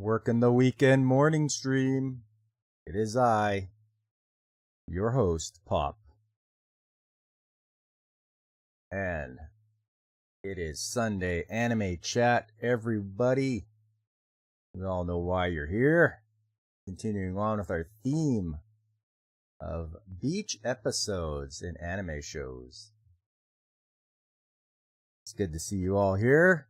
Working the weekend morning stream. It is I, your host, Pop. And it is Sunday Anime Chat, everybody. We all know why you're here. Continuing on with our theme of beach episodes in anime shows. It's good to see you all here,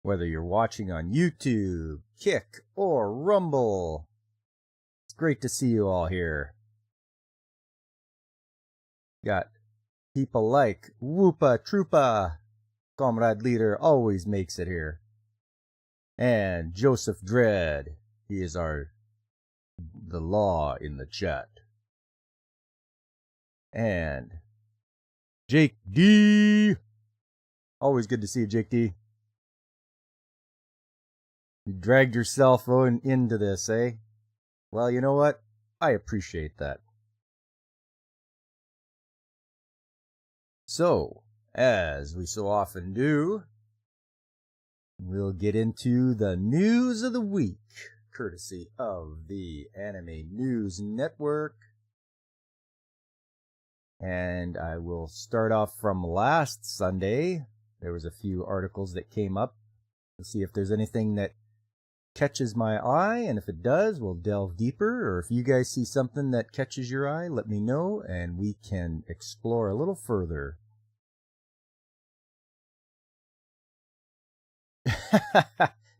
whether you're watching on YouTube, Kick, or Rumble. It's great to see you all here. Got people like Whoopa Troopa, Comrade Leader always makes it here. And Joseph Dredd, he is the law in the chat. And Jake D. Always good to see you, Jake D. You dragged yourself into this, eh? Well, you know what? I appreciate that. So, as we so often do, we'll get into the news of the week, courtesy of the Anime News Network. And I will start off from last Sunday. There was a few articles that came up. We'll see if there's anything that catches my eye, and if it does, we'll delve deeper. Or if you guys see something that catches your eye, let me know, and we can explore a little further.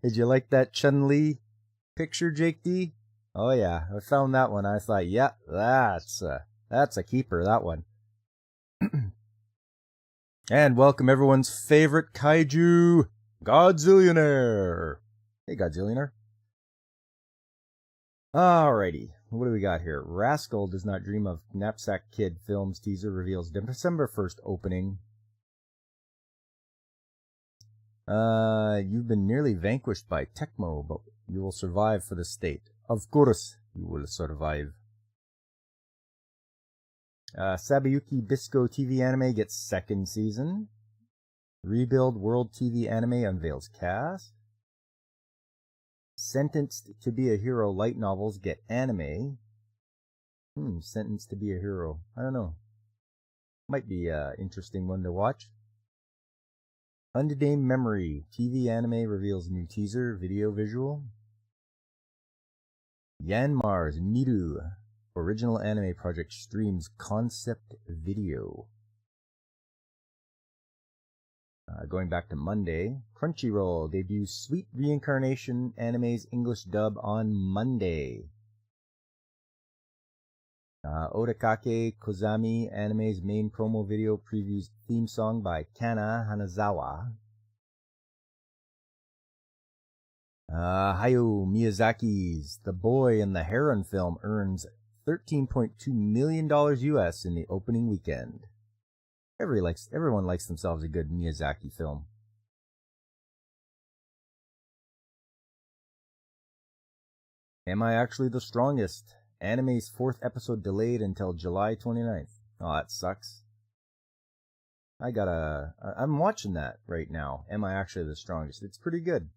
Did you like that Chun-Li picture, Jake D? Oh yeah, I found that one. I thought, yeah, that's a keeper, that one. And welcome everyone's favorite kaiju, Godzillionaire. Hey, Godzillionaire. Alrighty, what do we got here? Rascal Does Not Dream of Knapsack Kid Films teaser reveals December 1st opening. You've been nearly vanquished by Tecmo, but you will survive for the state. Of course, you will survive. Sabiyuki Bisco TV anime gets second season. Rebuild World TV anime unveils cast. Sentenced to be a Hero light novels get anime. Sentenced to be a Hero. I don't know. Might be an interesting one to watch. Unnamed Memory TV anime reveals new teaser, video visual. Yanmar's Miru original anime project streams concept video. Going back to Monday, Crunchyroll debuts Sweet Reincarnation anime's English dub on Monday. Odakake Kozami anime's main promo video previews theme song by Kana Hanazawa. Hayao Miyazaki's The Boy and the Heron film earns $13.2 million US in the opening weekend. Everyone likes themselves a good Miyazaki film. Am I Actually the Strongest? Anime's 4th episode delayed until July 29th. Oh, that sucks. I'm watching that right now. Am I Actually the Strongest? It's pretty good.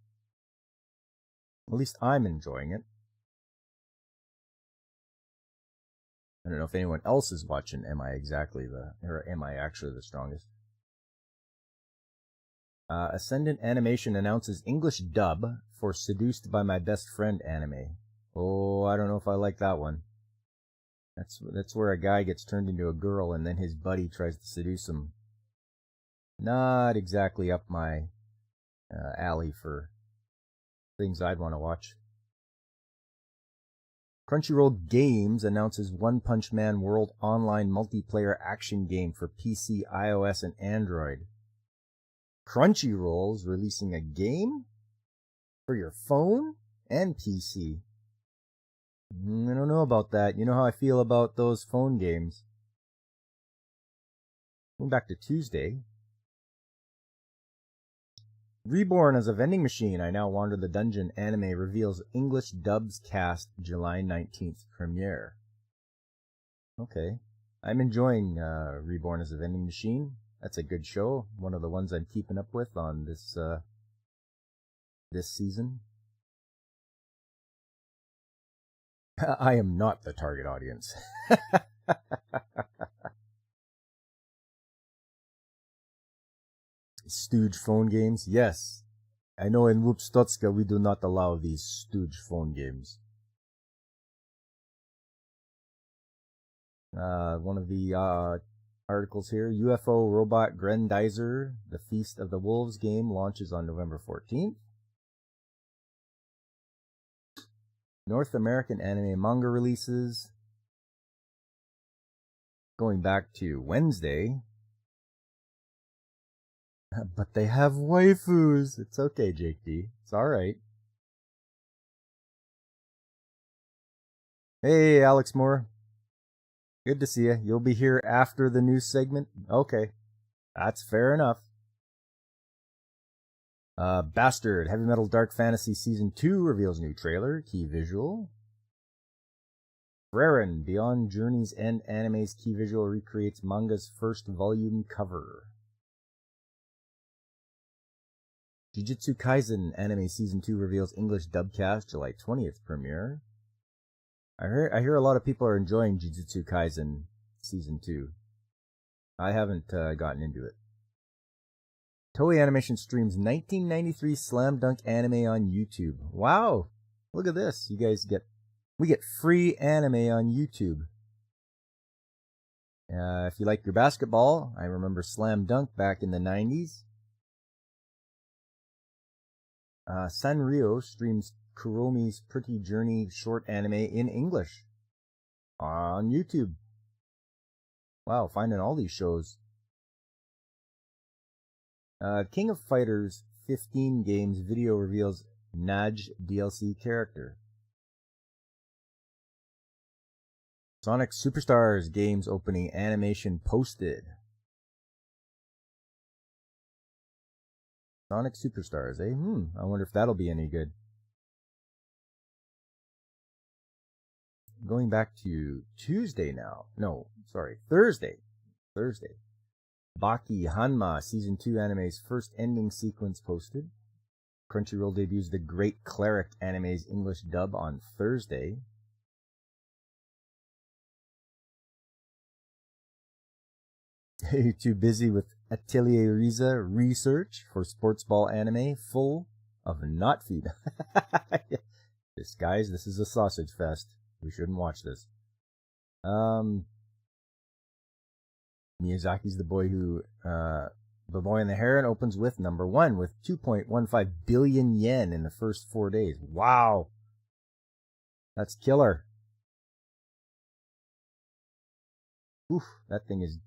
At least I'm enjoying it. I don't know if anyone else is watching Am I Actually the Strongest? Ascendant Animation announces English dub for Seduced by My Best Friend anime. Oh, I don't know if I like that one. That's where a guy gets turned into a girl and then his buddy tries to seduce him. Not exactly up my alley for things I'd want to watch. Crunchyroll Games announces One Punch Man World Online multiplayer action game for PC, iOS, and Android. Crunchyroll's releasing a game for your phone and PC. I don't know about that. You know how I feel about those phone games. Going back to Tuesday. Reborn as a Vending Machine, I Now Wander the Dungeon anime reveals English dubs cast July 19th premiere. Okay. I'm enjoying Reborn as a Vending Machine. That's a good show. One of the ones I'm keeping up with on this season. I am not the target audience. Stooge phone games? Yes. I know in Wupstotska we do not allow these stooge phone games. One of the articles here, UFO Robot Grendizer, The Feast of the Wolves game launches on November 14th. North American anime manga releases. Going back to Wednesday. But they have waifus. It's okay, Jake D. It's alright. Hey, Alex Moore. Good to see you. You'll be here after the news segment? Okay. That's fair enough. Bastard, Heavy Metal Dark Fantasy Season 2 reveals new trailer, key visual. Frieren, Beyond Journey's End anime's key visual recreates manga's first volume cover. Jujutsu Kaisen anime Season 2 reveals English dubcast, July 20th premiere. I hear a lot of people are enjoying Jujutsu Kaisen Season 2. I haven't gotten into it. Toei Animation streams 1993 Slam Dunk anime on YouTube. Wow! Look at this. We get free anime on YouTube. If you like your basketball, I remember Slam Dunk back in the 90s. Sanrio streams Kuromi's Pretty Journey short anime in English on YouTube. Wow, finding all these shows. King of Fighters 15 games video reveals Naj DLC character. Sonic Superstars games opening animation posted. Sonic Superstars, eh? I wonder if that'll be any good. Going back to Tuesday now. No, sorry, Thursday. Baki Hanma Season 2 anime's first ending sequence posted. Crunchyroll debuts the Great Cleric anime's English dub on Thursday. You're too busy with Atelier Riza research for sports ball anime full of not feed. This is a sausage fest. We shouldn't watch this. Miyazaki's The Boy and the Heron opens with number 1 with 2.15 billion yen in the first 4 days. Wow. That's killer. Oof, that thing is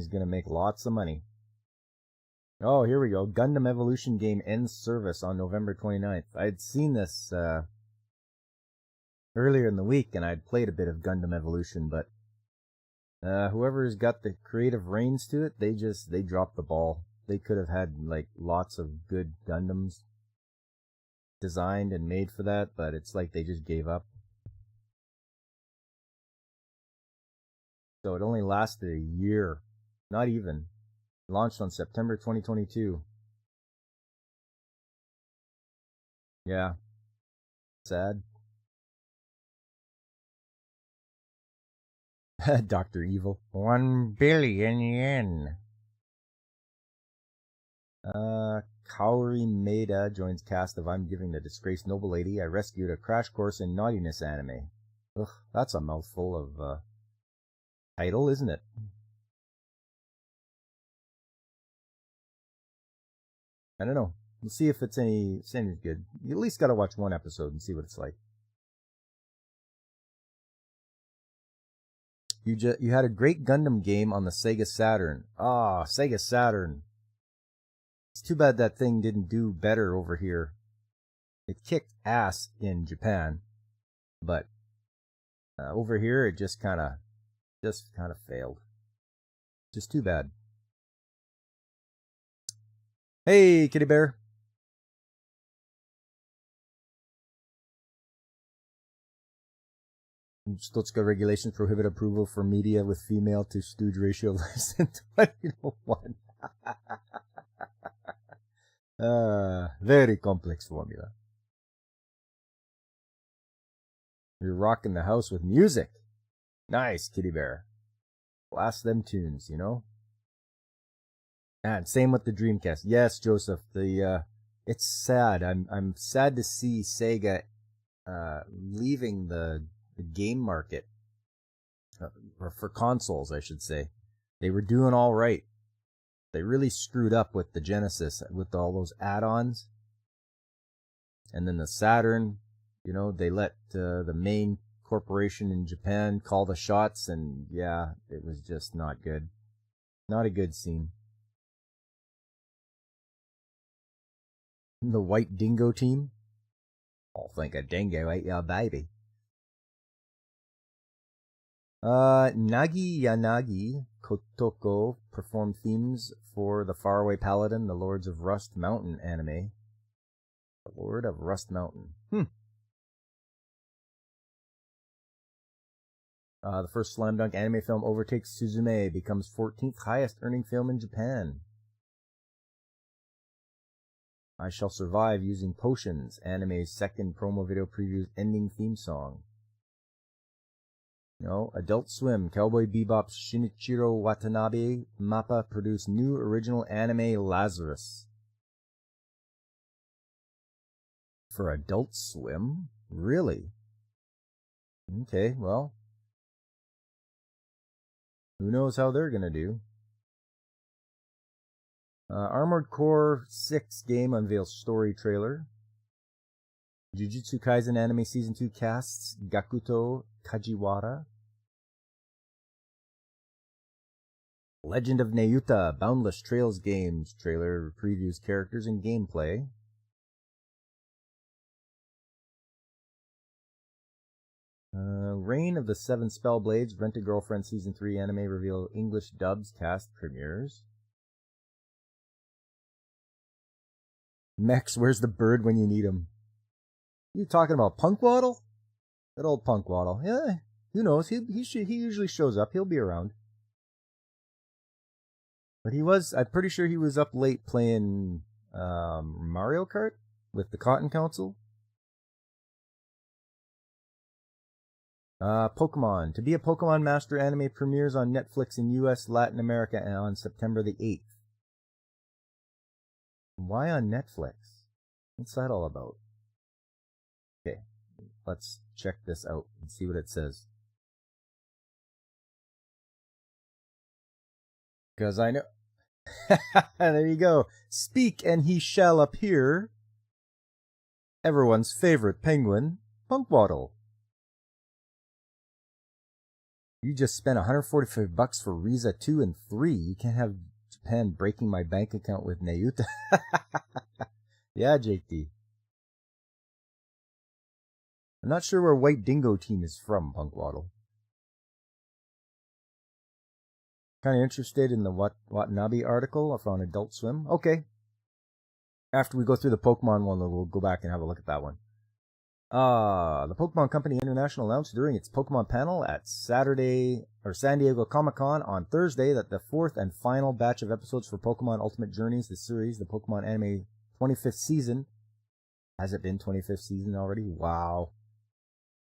gonna make lots of money. Oh, here we go. Gundam Evolution game ends service on November 29th. I'd seen this earlier in the week, and I'd played a bit of Gundam Evolution, but whoever's got the creative reins to it, they dropped the ball. They could have had like lots of good Gundams designed and made for that, but it's like they just gave up. So it only lasted a year. Not even. Launched on September 2022. Yeah. Sad. Dr. Evil. 1 billion yen. Kaori Maeda joins cast of I'm Giving the Disgraced Noble Lady. I Rescued a Crash Course in Naughtiness anime. Ugh, that's a mouthful of title, isn't it? I don't know. We'll see if it's any good. You at least gotta watch one episode and see what it's like. You had a great Gundam game on the Sega Saturn. Sega Saturn. It's too bad that thing didn't do better over here. It kicked ass in Japan, but over here it just kind of failed. Just too bad. Hey, Kitty Bear. Stotska regulations prohibit approval for media with female to stooge ratio less than 20:1. Very complex formula. You're rocking the house with music. Nice, Kitty Bear. Blast them tunes, you know? And same with the Dreamcast. Yes, Joseph, it's sad. I'm sad to see Sega leaving the game market, or for consoles, I should say. They were doing all right. They really screwed up with the Genesis, with all those add-ons. And then the Saturn, you know, they let the main corporation in Japan call the shots, and yeah, it was just not good. Not a good scene. The White Dingo team? I'll think a dingo ate your baby. Nagi Yanagi Kotoko performed themes for the Faraway Paladin, the Lords of Rust Mountain anime. The Lord of Rust Mountain. The first Slam Dunk anime film overtakes Suzume, becomes 14th highest earning film in Japan. I Shall Survive Using Potions, anime's second promo video previews ending theme song. Adult Swim, Cowboy Bebop's Shinichiro Watanabe Mappa produced new original anime Lazarus. For Adult Swim? Really? Okay, well, who knows how they're gonna do. Armored Core 6 game unveils story trailer. Jujutsu Kaisen anime season 2 casts Gakuto Kajiwara. Legend of Neyuta Boundless Trails games trailer previews characters and gameplay. Reign of the Seven Spellblades Rent-A-Girlfriend season 3 anime reveal English dubs cast premieres. Mex, where's the bird when you need him? You talking about Punkwaddle? That old Punkwaddle. Yeah, who knows? He usually shows up. He'll be around. But I'm pretty sure he was up late playing Mario Kart with the Cotton Council. Pokemon. To Be a Pokemon Master anime premieres on Netflix in US, Latin America on September the 8th. Why on Netflix? What's that all about? Okay, let's check this out and see what it says. Because I know... There you go. Speak and he shall appear. Everyone's favorite penguin, Punkwaddle. You just spent $145 for Riza 2 and 3. You can't have Japan breaking my bank account with Neyuta. Yeah, JT. I'm not sure where White Dingo team is from, Punkwaddle. Kind of interested in the Watanabe article on Adult Swim. Okay. After we go through the Pokemon one, we'll go back and have a look at that one. The Pokemon Company International announced during its Pokemon panel at San Diego Comic-Con on Thursday that the fourth and final batch of episodes for Pokemon Ultimate Journeys, the series, the Pokemon anime 25th season. Has it been 25th season already? Wow.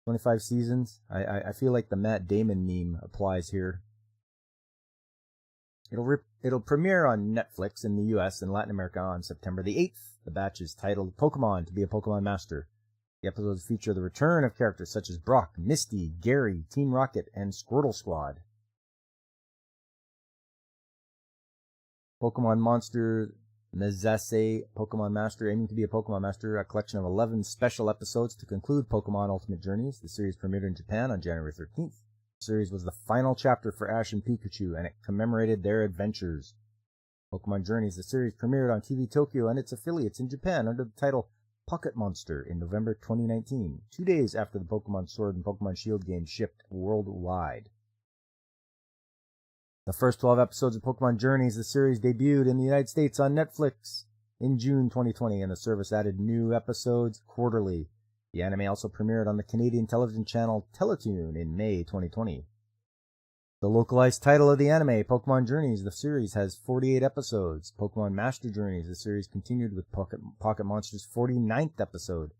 25 seasons? I feel like the Matt Damon meme applies here. It'll premiere on Netflix in the US and Latin America on September the 8th. The batch is titled Pokemon to Be a Pokemon Master. The episodes feature the return of characters such as Brock, Misty, Gary, Team Rocket, and Squirtle Squad. Pokemon Monster Nezase Pokemon Master, aiming to be a Pokemon Master, a collection of 11 special episodes to conclude Pokemon Ultimate Journeys. The series premiered in Japan on January 13th. The series was the final chapter for Ash and Pikachu, and it commemorated their adventures. Pokemon Journeys, the series premiered on TV Tokyo and its affiliates in Japan under the title Pocket Monster in November 2019, 2 days after the Pokemon Sword and Pokemon Shield games shipped worldwide. The first 12 episodes of Pokemon Journeys, the series debuted in the United States on Netflix in June 2020, and the service added new episodes quarterly. The anime also premiered on the Canadian television channel Teletoon in May 2020. The localized title of the anime, Pokemon Journeys, the series has 48 episodes. Pokemon Master Journeys, the series continued with Pocket Monster's 49th episode.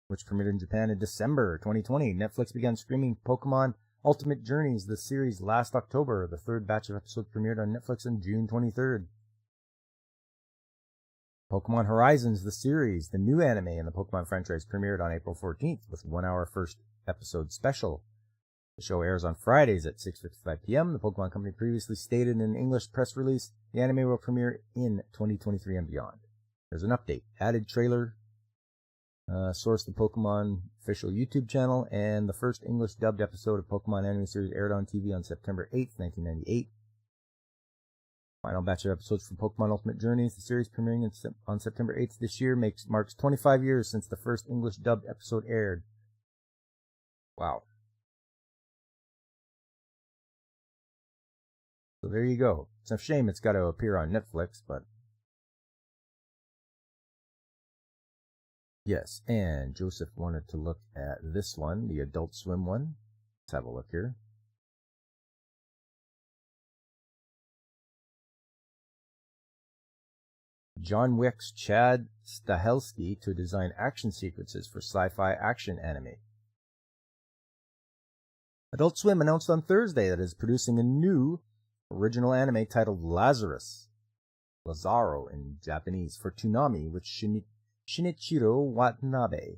which premiered in Japan in December 2020. Netflix began streaming Pokemon Ultimate Journeys, the series, last October. The third batch of episodes premiered on Netflix on June 23rd. Pokemon Horizons, the series, the new anime in the Pokemon franchise, premiered on April 14th with 1 hour first episode special. The show airs on Fridays at 6:55 p.m. The Pokemon Company previously stated in an English press release the anime will premiere in 2023 and beyond. There's an update. Added trailer. Source the Pokemon official YouTube channel, and the first English dubbed episode of Pokemon anime series aired on TV on September 8th, 1998. Final batch of episodes from Pokemon Ultimate Journeys, the series premiering on September 8th this year, marks 25 years since the first English dubbed episode aired. Wow. So there you go. It's a shame it's got to appear on Netflix, but yes, and Joseph wanted to look at this one, the Adult Swim one. Let's have a look here. John Wick's Chad Stahelski to design action sequences for sci-fi action anime. Adult Swim announced on Thursday that it is producing a new original anime titled Lazarus, Lazaro in Japanese, for Toonami, with Shinichiro Watanabe,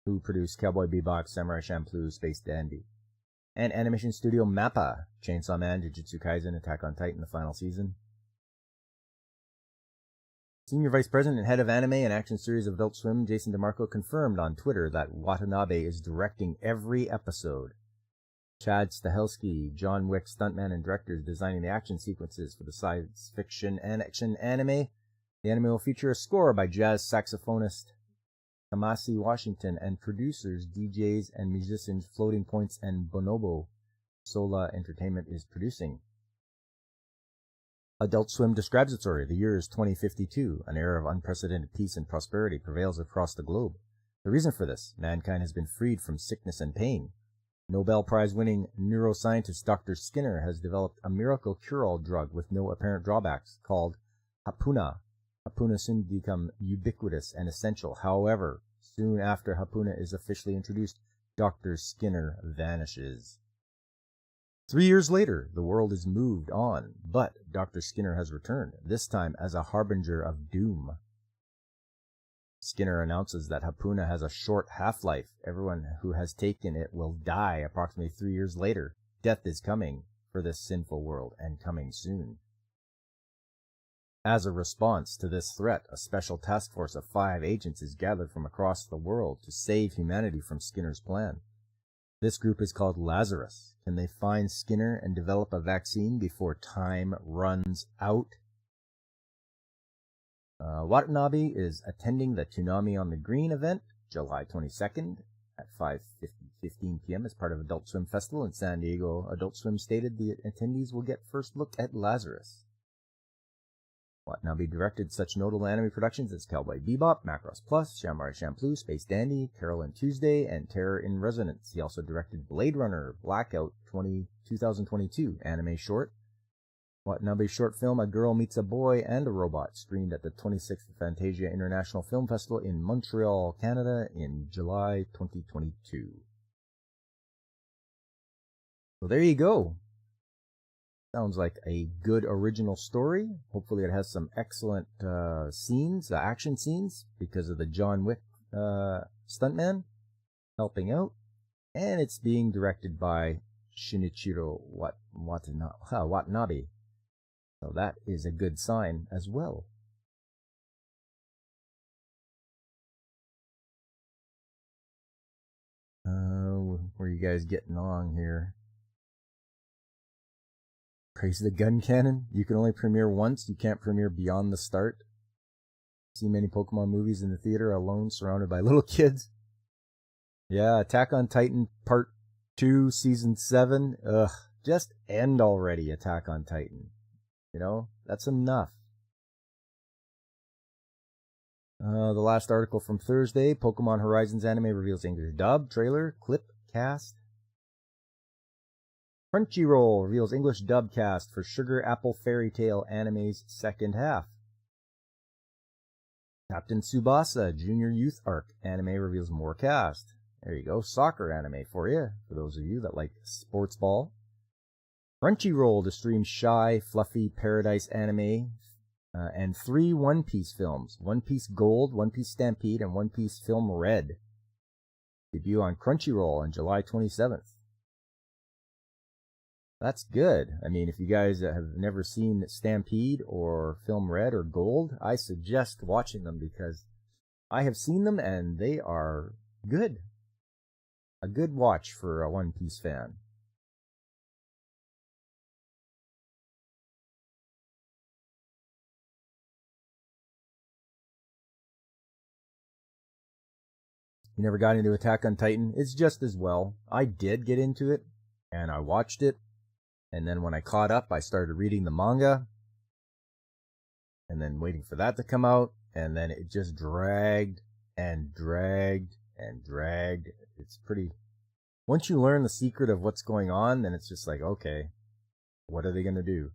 who produced Cowboy Bebop, Samurai Champloo, Space Dandy, and animation studio MAPPA, Chainsaw Man, Jujutsu Kaisen, Attack on Titan, the final season. Senior Vice President and Head of Anime and Action Series of Adult Swim, Jason DeMarco, confirmed on Twitter that Watanabe is directing every episode. Chad Stahelski, John Wick stuntman and director, is designing the action sequences for the science fiction and action anime. The anime will feature a score by jazz saxophonist Kamasi Washington and producers, DJs, and musicians Floating Points and Bonobo. Sola Entertainment is producing. Adult Swim describes its story. The year is 2052. An era of unprecedented peace and prosperity prevails across the globe. The reason for this, mankind has been freed from sickness and pain. Nobel Prize-winning neuroscientist Dr. Skinner has developed a miracle cure-all drug with no apparent drawbacks called Hapuna. Hapuna soon become ubiquitous and essential. However, soon after Hapuna is officially introduced, Dr. Skinner vanishes. 3 years later, the world is moved on, but Dr. Skinner has returned, this time as a harbinger of doom. Skinner announces that Hapuna has a short half-life. Everyone who has taken it will die approximately 3 years later. Death is coming for this sinful world, and coming soon. As a response to this threat, a special task force of 5 agents is gathered from across the world to save humanity from Skinner's plan. This group is called Lazarus. Can they find Skinner and develop a vaccine before time runs out? Watanabe is attending the Toonami on the Green event, July 22nd at 5:15 p.m. as part of Adult Swim Festival in San Diego. Adult Swim stated the attendees will get first look at Lazarus. Watanabe directed such notable anime productions as Cowboy Bebop, Macross Plus, Samurai Champloo, Space Dandy, Carol and Tuesday, and Terror in Resonance. He also directed Blade Runner, Blackout 2022 anime short. Watanabe's short film A Girl Meets a Boy and a Robot screened at the 26th Fantasia International Film Festival in Montreal, Canada in July 2022. So there you go. Sounds like a good original story. Hopefully it has some excellent scenes, action scenes, because of the John Wick stuntman helping out. And it's being directed by Shinichiro Watanabe. So that is a good sign as well. Where are you guys getting on here? Praise the Gun Cannon. You can only premiere once. You can't premiere beyond the start. See many Pokemon movies in the theater alone, surrounded by little kids. Yeah, Attack on Titan Part 2, Season 7. Ugh, just end already, Attack on Titan. You know, that's enough. The last article from Thursday, Pokemon Horizons anime reveals English dub, trailer, clip, cast. Crunchyroll reveals English dub cast for Sugar Apple Fairy Tail anime's second half. Captain Tsubasa Junior Youth Arc anime reveals more cast. There you go, soccer anime for you, for those of you that like sports ball. Crunchyroll to stream Shy, Fluffy, Paradise anime, and 3 One Piece films. One Piece Gold, One Piece Stampede, and One Piece Film Red. Debut on Crunchyroll on July 27th. That's good. I mean, if you guys have never seen Stampede or Film Red or Gold, I suggest watching them because I have seen them and they are good. A good watch for a One Piece fan. You never got into Attack on Titan? It's just as well. I did get into it, and I watched it, and then when I caught up, I started reading the manga, and then waiting for that to come out, and then it just dragged and dragged and dragged. It's pretty... Once you learn the secret of what's going on, then it's just like, okay, what are they going to do?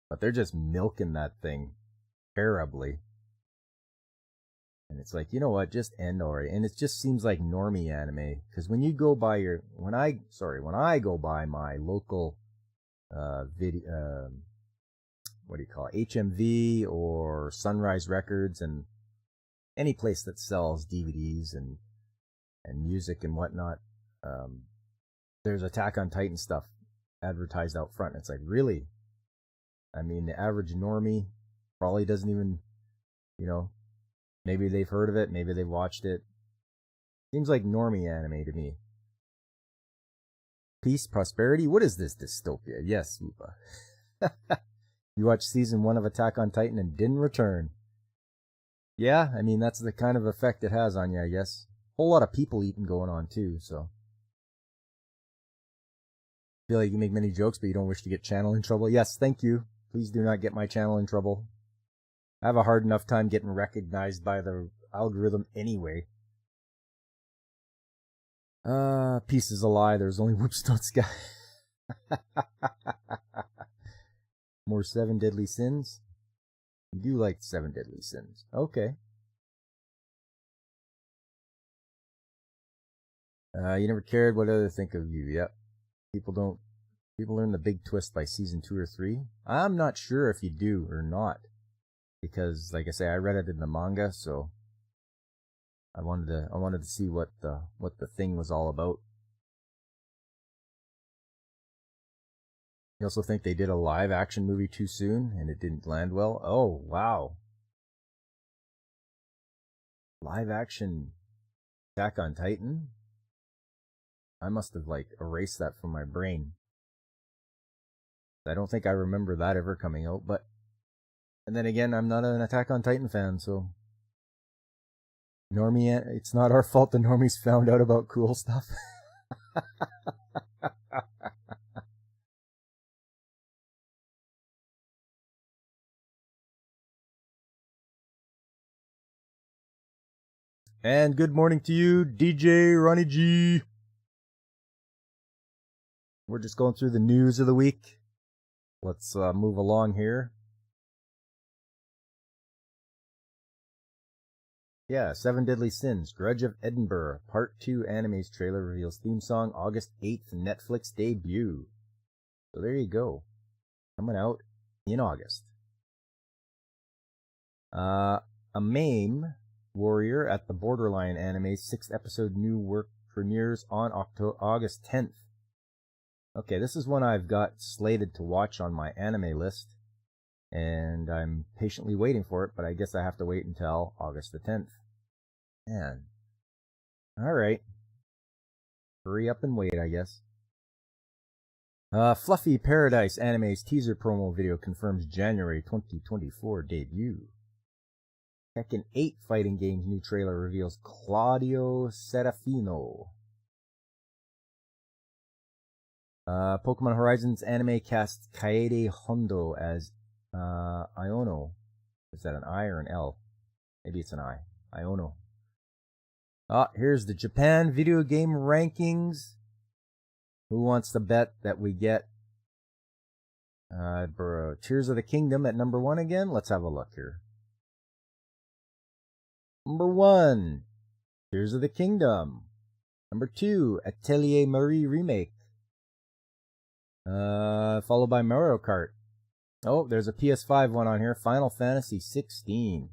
But they're just milking that thing terribly. And it's like, you know what, just end already. And it just seems like normie anime. Because when you go by when I go by my local, video, what do you call it, HMV or Sunrise Records and any place that sells DVDs and music and whatnot, there's Attack on Titan stuff advertised out front. And it's like, really? I mean, the average normie probably doesn't even, maybe they've heard of it, maybe they've watched it. Seems like normie anime to me. Peace, prosperity, what is this dystopia? Yes, Lupa. You watched season 1 of Attack on Titan and didn't return. Yeah, I mean, that's the kind of effect it has on you, I guess. Whole lot of people eating going on too, so. Feel like you make many jokes, but you don't wish to get channel in trouble? Yes, thank you. Please do not get my channel in trouble. I have a hard enough time getting recognized by the algorithm anyway. Peace is a lie. There's only Whoopstone Sky. More 7 Deadly Sins? You do like 7 Deadly Sins. Okay. You never cared what others think of you. Yep. People learn the big twist by season 2 or 3. I'm not sure if you do or not. Because, like I say, I read it in the manga, so I wanted to see what the thing was all about. You also think they did a live action movie too soon and it didn't land well? Oh, wow. Live action Attack on Titan? I must have erased that from my brain. I don't think I remember that ever coming out, but and then again, I'm not an Attack on Titan fan, so normie, it's not our fault the normies found out about cool stuff. And good morning to you, DJ Ronnie G. We're just going through the news of the week. Let's move along here. Yeah, 7 Deadly Sins, Grudge of Edinburgh, Part 2 anime's trailer reveals theme song August 8th Netflix debut. So there you go. Coming out in August. A MAME Warrior at the Borderline anime's 6th episode new work premieres on August 10th. Okay, this is one I've got slated to watch on my anime list. And I'm patiently waiting for it, but I guess I have to wait until August the 10th. Man. Alright. Hurry up and wait, I guess. Fluffy Paradise anime's teaser promo video confirms January 2024 debut. Tekken 8 fighting game's new trailer reveals Claudio Serafino. Pokemon Horizons anime casts Kaede Hondo as Iono. Is that an I or an L? Maybe it's an I. Iono. Here's the Japan video game rankings. Who wants to bet that we get Tears of the Kingdom at number 1 again? Let's have a look here. Number 1, Tears of the Kingdom. Number 2, Atelier Marie Remake. Followed by Mario Kart. Oh, there's a PS5 one on here, Final Fantasy 16.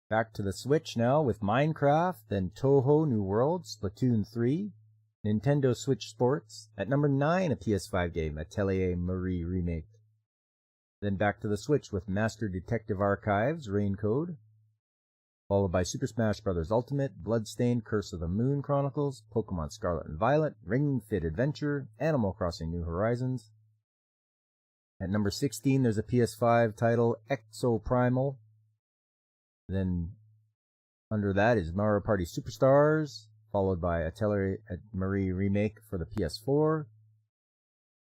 Back to the Switch now with Minecraft, then Touhou New World, Splatoon 3, Nintendo Switch Sports. At number 9, a PS5 game, Atelier Marie Remake. Then back to the Switch with Master Detective Archives, Rain Code. Followed by Super Smash Bros. Ultimate, Bloodstained, Curse of the Moon Chronicles, Pokemon Scarlet and Violet, Ring Fit Adventure, Animal Crossing New Horizons. At number 16, there's a PS5 title, Exoprimal. Then under that is Mario Party Superstars, followed by Atelier Marie Remake for the PS4.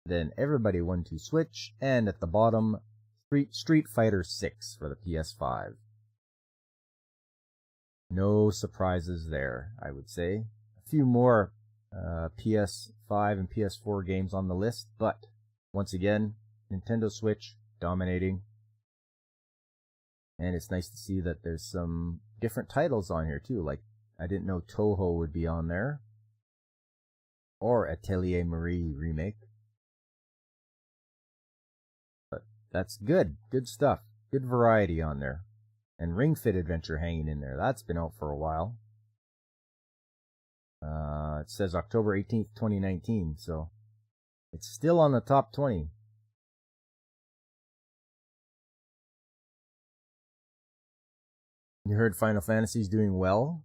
Then Everybody 1-2 Switch, and at the bottom, Street Fighter 6 for the PS5. No surprises there, I would say. A few more PS5 and PS4 games on the list, but once again, Nintendo Switch dominating. And it's nice to see that there's some different titles on here too. Like, I didn't know Touhou would be on there. Or Atelier Marie Remake. But that's good. Good stuff. Good variety on there. And Ring Fit Adventure hanging in there. That's been out for a while. It says October 18th, 2019. So it's still on the top 20. You heard Final Fantasy's doing well?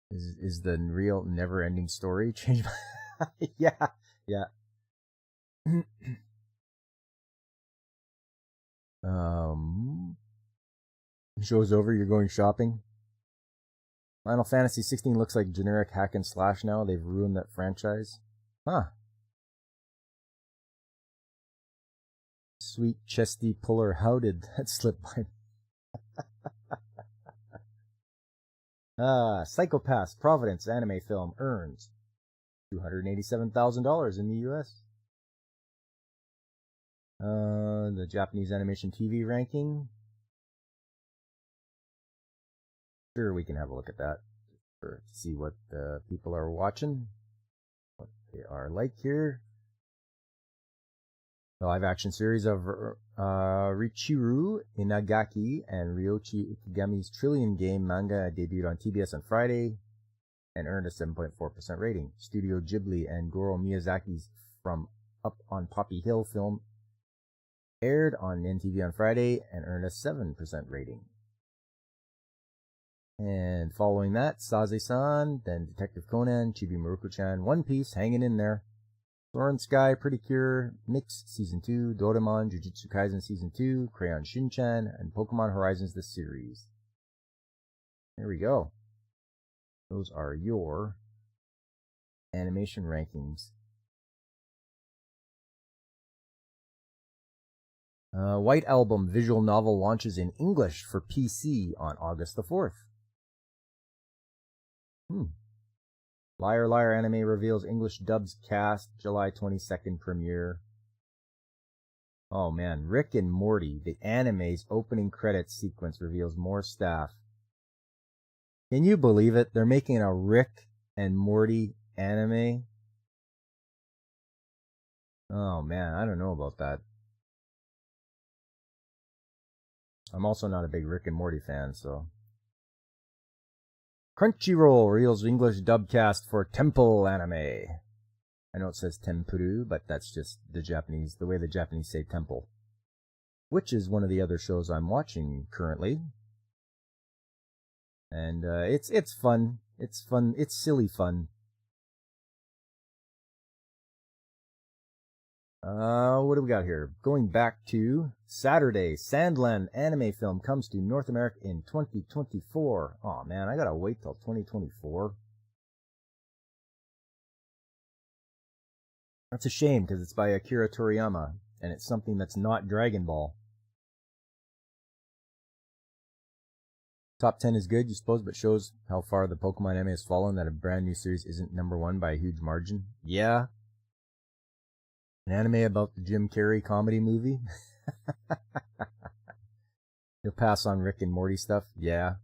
Is the real never-ending story changed? Yeah. Show's over, you're going shopping. Final Fantasy 16 looks like generic hack and slash now. They've ruined that franchise. Huh. Sweet chesty puller, how did that slip by? Psychopaths Providence anime film earns $287,000 in the US. The Japanese animation TV ranking. Sure, we can have a look at that to see what people are watching, what they are like here. The live action series of Richiru Inagaki and Ryoichi Ikigami's Trillion Game manga debuted on TBS on Friday and earned a 7.4% rating. Studio Ghibli and Goro Miyazaki's From Up on Poppy Hill film aired on NTV on Friday and earned a 7% rating. And following that, Saze-san, then Detective Conan, Chibi Maruko-chan, One Piece hanging in there. Soren Sky, Pretty Cure, Mix Season 2, Doraemon, Jujutsu Kaisen Season 2, Crayon Shin-chan, and Pokemon Horizons the series. There we go. Those are your animation rankings. White Album visual novel launches in English for PC on August the 4th. Liar Liar Anime reveals English dubs cast, July 22nd premiere. Oh man, Rick and Morty, the anime's opening credits sequence reveals more staff. Can you believe it? They're making a Rick and Morty anime? Oh man, I don't know about that. I'm also not a big Rick and Morty fan, so. Crunchyroll reveals English dubcast for Temple anime. I know it says Tempuru, but that's just the way the Japanese say temple. Which is one of the other shows I'm watching currently. And it's fun. It's fun. It's silly fun. What do we got here? Going back to Saturday, Sandland anime film comes to North America in 2024. Oh man, I gotta wait till 2024. That's a shame because it's by Akira Toriyama and it's something that's not Dragon Ball. Top 10 is good, you suppose, but shows how far the Pokemon anime has fallen that a brand new series isn't number one by a huge margin. Yeah. An anime about the Jim Carrey comedy movie? You'll pass on Rick and Morty stuff? Yeah.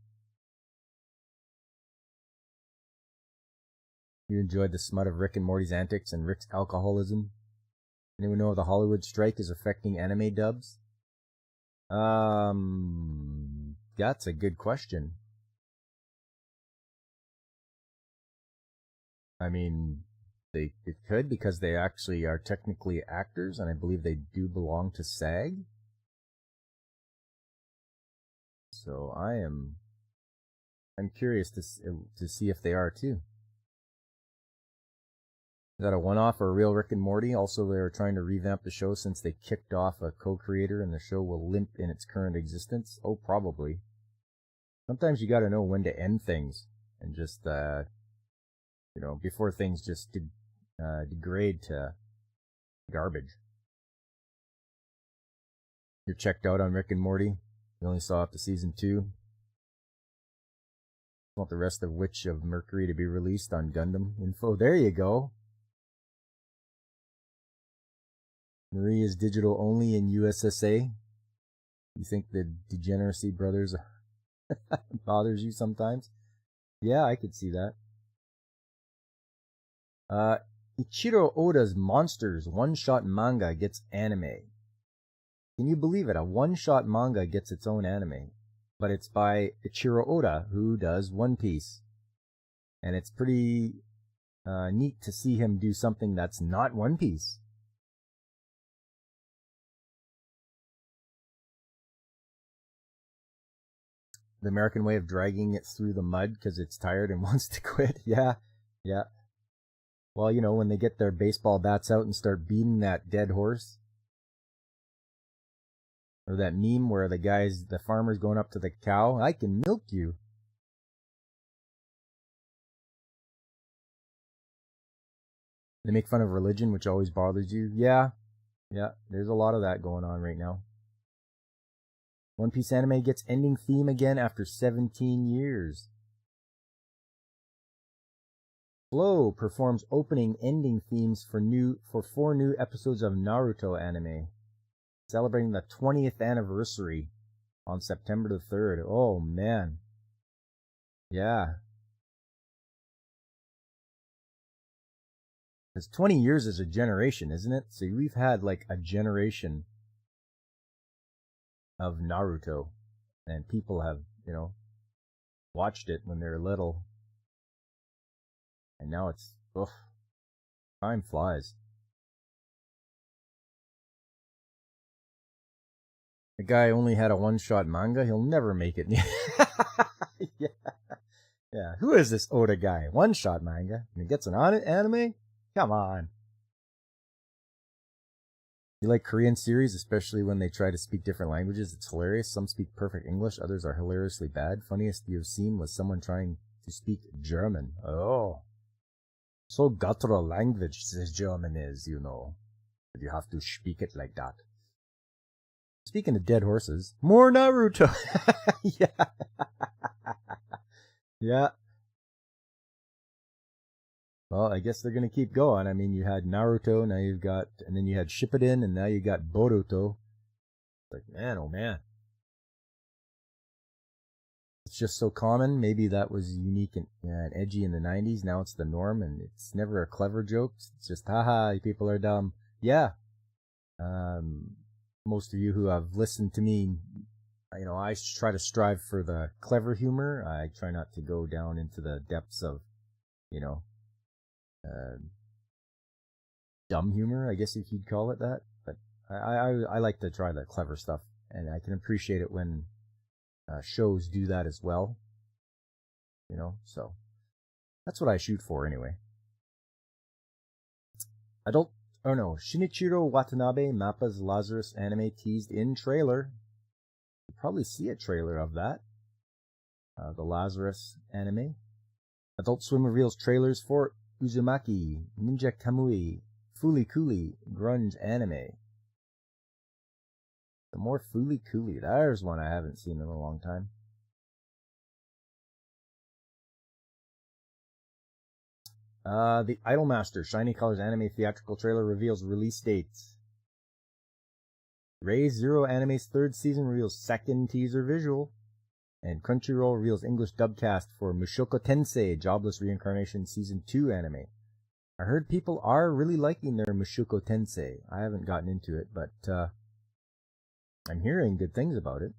You enjoyed the smut of Rick and Morty's antics and Rick's alcoholism? Anyone know if the Hollywood strike is affecting anime dubs? That's a good question. I mean, it could, because they actually are technically actors, and I believe they do belong to SAG. So I'm curious to see if they are too. Is that a one-off or a real Rick and Morty? Also, they are trying to revamp the show since they kicked off a co-creator, and the show will limp in its current existence. Oh, probably. Sometimes you got to know when to end things, and just before things just degrade to garbage. You're checked out on Rick and Morty. You only saw up to season 2. Want the rest of Witch of Mercury to be released on Gundam Info. There you go. Marie is digital only in USSA. You think the Degeneracy Brothers bothers you sometimes? Yeah, I could see that. Ichiro Oda's Monsters one-shot manga gets anime. Can you believe it? A one-shot manga gets its own anime. But it's by Ichiro Oda, who does One Piece. And it's pretty neat to see him do something that's not One Piece. The American way of dragging it through the mud because it's tired and wants to quit. Yeah. Well, when they get their baseball bats out and start beating that dead horse. Or that meme where the farmer's going up to the cow. I can milk you. They make fun of religion, which always bothers you. Yeah, there's a lot of that going on right now. One Piece anime gets ending theme again after 17 years. Flow performs opening ending themes for 4 new episodes of Naruto anime, celebrating the 20th anniversary on September the 3rd. Oh, man. Yeah. Because 20 years is a generation, isn't it? So we've had like a generation of Naruto, and people have, watched it when they were little. And now it's, time flies. The guy only had a one-shot manga. He'll never make it. Yeah. Who is this Oda guy? One-shot manga. And he gets an anime? Come on. You like Korean series, especially when they try to speak different languages? It's hilarious. Some speak perfect English. Others are hilariously bad. Funniest you've seen was someone trying to speak German. Oh. So guttural language this German is, But you have to speak it like that. Speaking of dead horses, more Naruto. Yeah. Yeah. Well, I guess they're going to keep going. I mean, you had Naruto, and then you had Shippuden, and now you got Boruto. Like, man, oh man. It's just so common. Maybe that was unique and edgy in the 90s. Now it's the norm, and it's never a clever joke. It's just, haha, you people are dumb. Yeah. Most of you who have listened to me, I try to strive for the clever humor. I try not to go down into the depths of, dumb humor, I guess if you'd call it that. But I like to try the clever stuff, and I can appreciate it when shows do that as well. So that's what I shoot for anyway. Shinichiro Watanabe, Mappa's Lazarus anime teased in trailer. You'll probably see a trailer of that. The Lazarus anime. Adult Swim reveals trailers for Uzumaki, Ninja Kamui, Fooly Cooly, grunge anime. The more Fooly Cooly. There's one I haven't seen in a long time. The Idolmaster Shiny Colors anime theatrical trailer reveals release dates. Ray Zero anime's 3rd season reveals 2nd teaser visual. And Crunchyroll reveals English dubcast for Mushoku Tensei Jobless Reincarnation Season 2 anime. I heard people are really liking their Mushoku Tensei. I haven't gotten into it, but I'm hearing good things about it.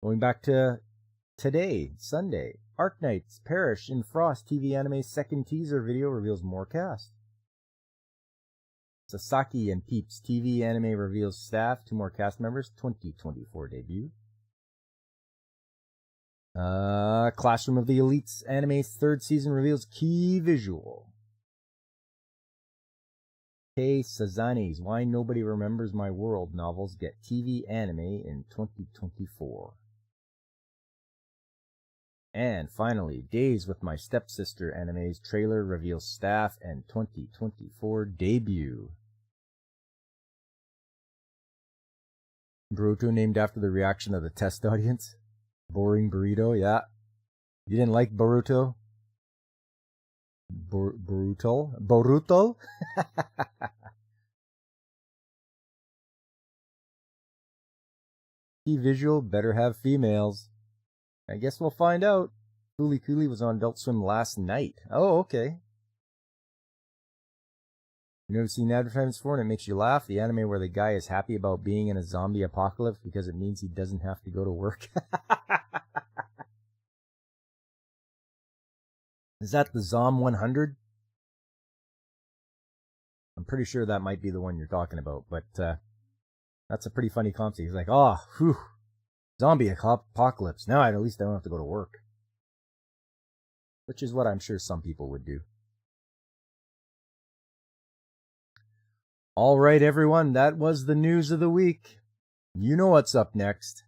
Going back to today, Sunday, Arknights Perish in Frost TV anime's second teaser video reveals more cast. Sasaki and Peeps TV anime reveals staff, 2 more cast members, 2024 debut. Classroom of the Elites anime's 3rd season reveals key visual. Kei Sazani's Why Nobody Remembers My World novels get TV anime in 2024. And finally, Days with My Stepsister anime's trailer reveals staff and 2024 debut. Boruto named after the reaction of the test audience. Boring burrito, yeah. You didn't like Boruto? Boruto? Key visual better have females. I guess we'll find out. Fooly Cooly was on Adult Swim last night. Oh, okay. You never seen advertisements for it and it makes you laugh? The anime where the guy is happy about being in a zombie apocalypse because it means he doesn't have to go to work. Is that the Zom 100? I'm pretty sure that might be the one you're talking about, but that's a pretty funny concept. He's like, oh, whew, zombie apocalypse. Now at least I don't have to go to work. Which is what I'm sure some people would do. All right, everyone, that was the news of the week. You know what's up next.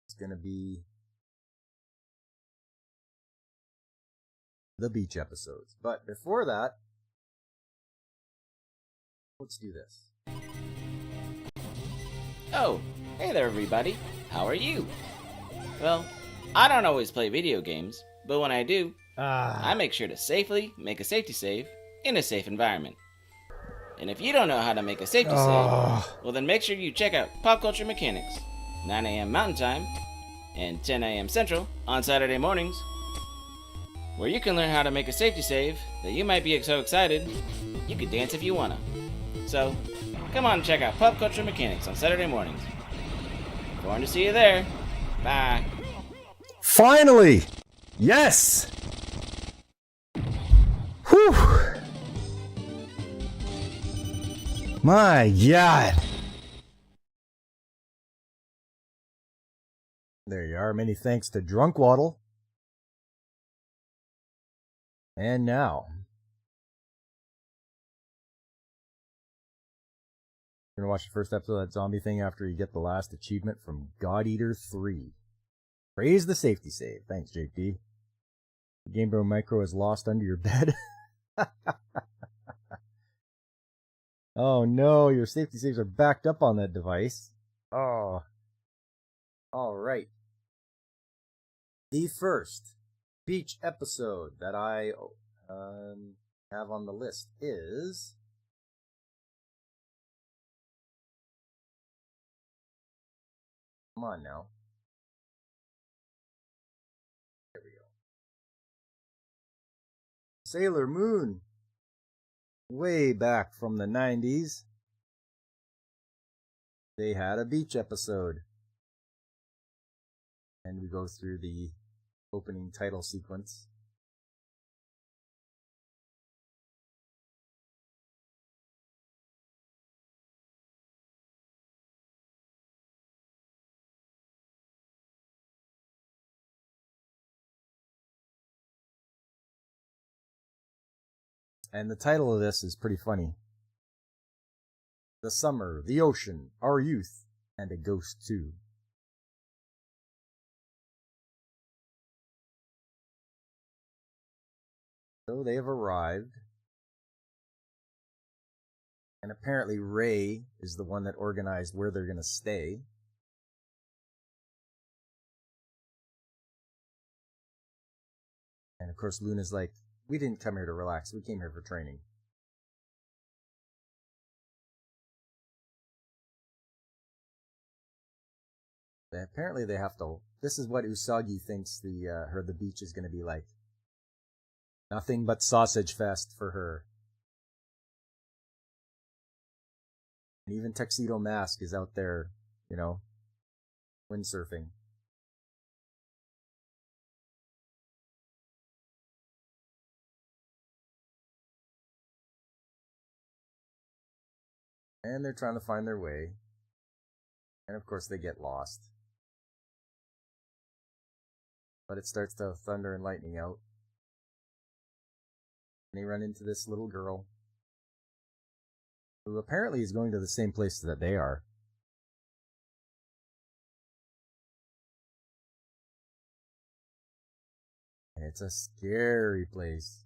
It's going to be the beach episodes. But before that, let's do this. Oh, hey there everybody. How are you? Well, I don't always play video games, but when I do, I make sure to safely make a safety save in a safe environment. And if you don't know how to make a safety save, well then make sure you check out Pop Culture Mechanics, 9 a.m. Mountain Time and 10 a.m. Central on Saturday mornings, where you can learn how to make a safety save that you might be so excited you could dance if you wanna. So, come on and check out Pop Culture Mechanics on Saturday mornings. Going to see you there. Bye. Finally! Yes! Whew! My God! There you are. Many thanks to Drunkwaddle. And now, we're going to watch the first episode of that zombie thing after you get the last achievement from God Eater 3. Praise the safety save. Thanks, JP. Game Bro Micro is lost under your bed. Oh no, your safety saves are backed up on that device. Oh. Alright. The first beach episode that I have on the list is... Come on now. There we go. Sailor Moon. Way back from the 90s. They had a beach episode. And we go through the opening title sequence. And the title of this is pretty funny. The Summer, the Ocean, Our Youth, and a Ghost Too. So they have arrived. And apparently Ray is the one that organized where they're going to stay. And of course Luna's like, we didn't come here to relax, we came here for training. Apparently they have to... This is what Usagi thinks the beach is going to be like. Nothing but sausage fest for her. And even Tuxedo Mask is out there, windsurfing. And they're trying to find their way. And of course they get lost. But it starts to thunder and lightning out. And they run into this little girl, who apparently is going to the same place that they are. And it's a scary place.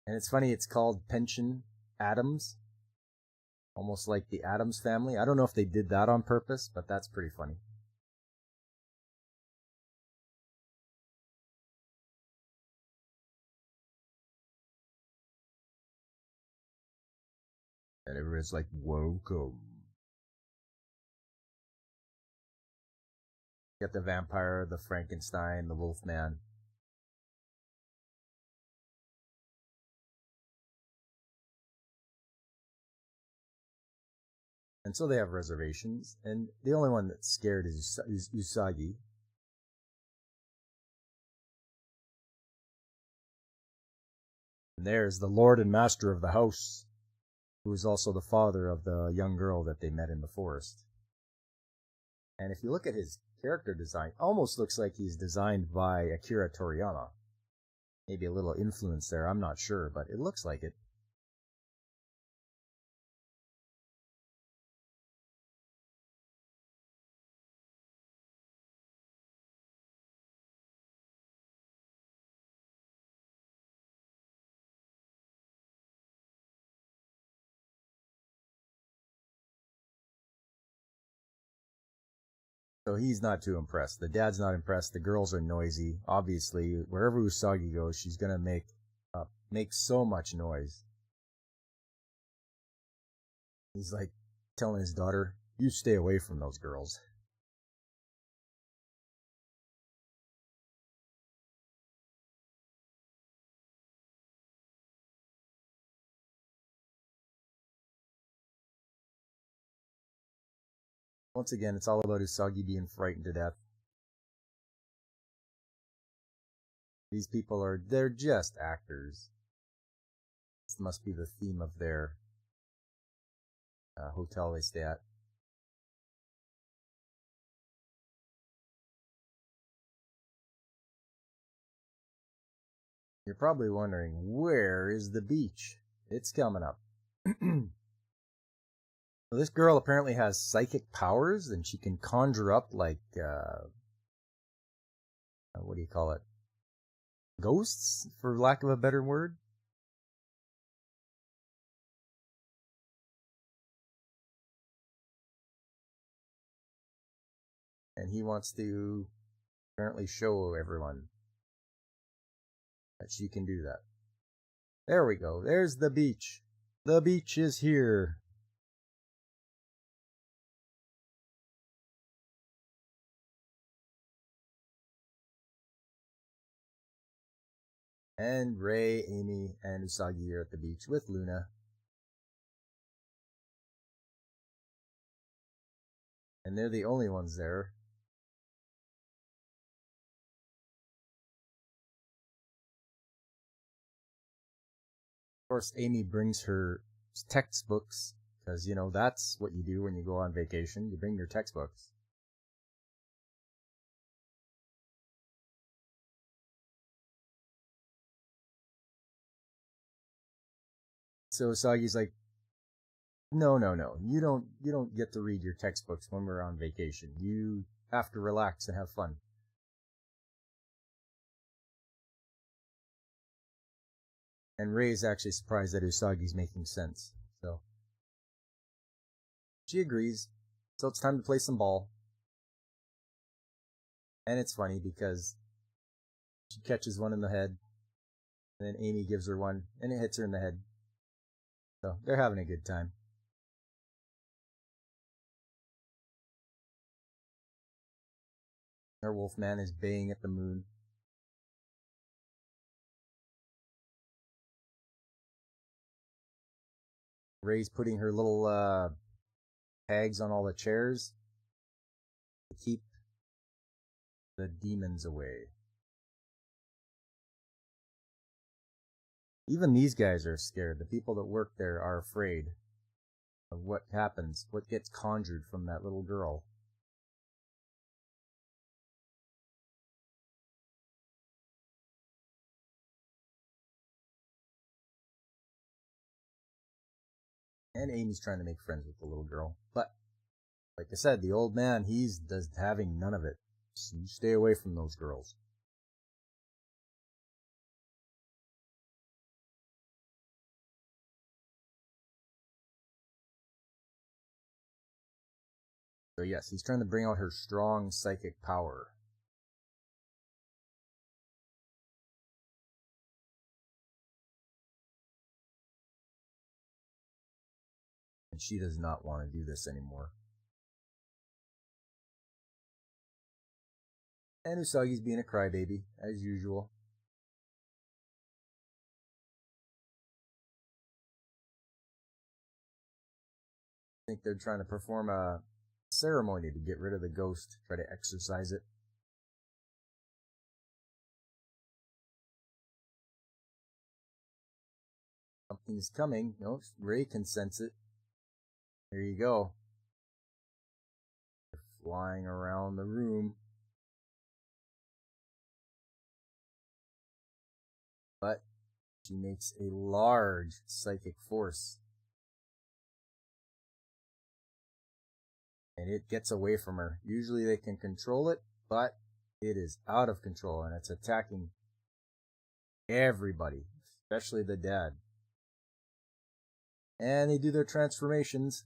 And it's funny, it's called Pension Adams. Almost like the Addams Family. I don't know if they did that on purpose, but that's pretty funny. And everybody's like, welcome. You got the vampire, the Frankenstein, the Wolfman. And so they have reservations, and the only one that's scared is Usagi. And there's the lord and master of the house, who is also the father of the young girl that they met in the forest. And if you look at his character design, almost looks like he's designed by Akira Toriyama. Maybe a little influence there, I'm not sure, but it looks like it. So he's not too impressed. The dad's not impressed. The girls are noisy. Obviously, wherever Usagi goes, she's gonna make so much noise. He's like telling his daughter, "You stay away from those girls." Once again, it's all about Usagi being frightened to death. These people they're just actors. This must be the theme of their hotel they stay at. You're probably wondering, where is the beach? It's coming up. So this girl apparently has psychic powers, and she can conjure up like, what do you call it? Ghosts, for lack of a better word. And he wants to apparently show everyone that she can do that. There we go. There's the beach. The beach is here. And Rei, Amy, and Usagi are at the beach with Luna. And they're the only ones there. Of course, Amy brings her textbooks, because, that's what you do when you go on vacation. You bring your textbooks. So Usagi's like, no. You don't get to read your textbooks when we're on vacation. You have to relax and have fun. And Rei's actually surprised that Usagi's making sense. So she agrees. So it's time to play some ball. And it's funny because she catches one in the head, and then Amy gives her one, and it hits her in the head. So they're having a good time. Werewolf man is baying at the moon. Ray's putting her little tags on all the chairs to keep the demons away. Even these guys are scared. The people that work there are afraid of what happens, what gets conjured from that little girl. And Amy's trying to make friends with the little girl. But, like I said, the old man, he's having none of it. So you stay away from those girls. So yes, he's trying to bring out her strong psychic power. And she does not want to do this anymore. And Usagi's being a crybaby, as usual. I think they're trying to perform a ceremony to get rid of the ghost, try to exorcise it. Something's coming. No, Ray can sense it. There you go. They're flying around the room. But she makes a large psychic force. And it gets away from her. Usually they can control it, but it is out of control and it's attacking everybody, especially the dad. And they do their transformations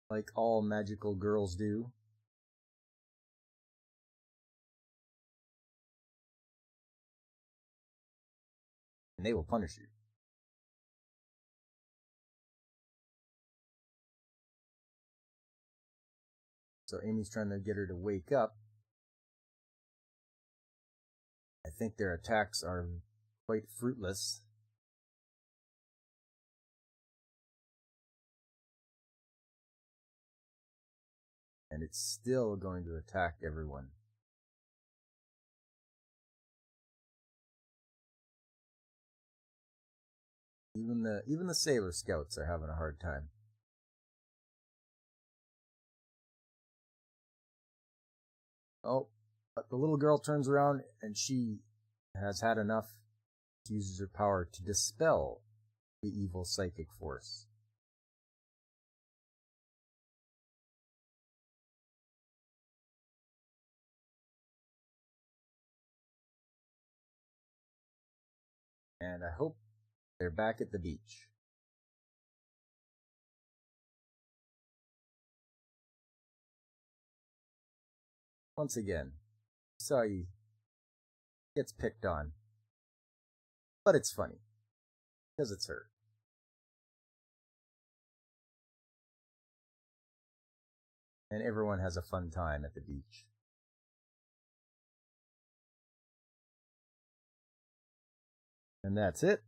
like all magical girls do. And they will punish you. So Amy's trying to get her to wake up. I think their attacks are quite fruitless. And it's still going to attack everyone. Even the Sailor Scouts are having a hard time. Oh, but the little girl turns around and she has had enough. She uses her power to dispel the evil psychic force. And I hope they're back at the beach. Once again, Usagi gets picked on. But it's funny. Because it's her. And everyone has a fun time at the beach. And that's it.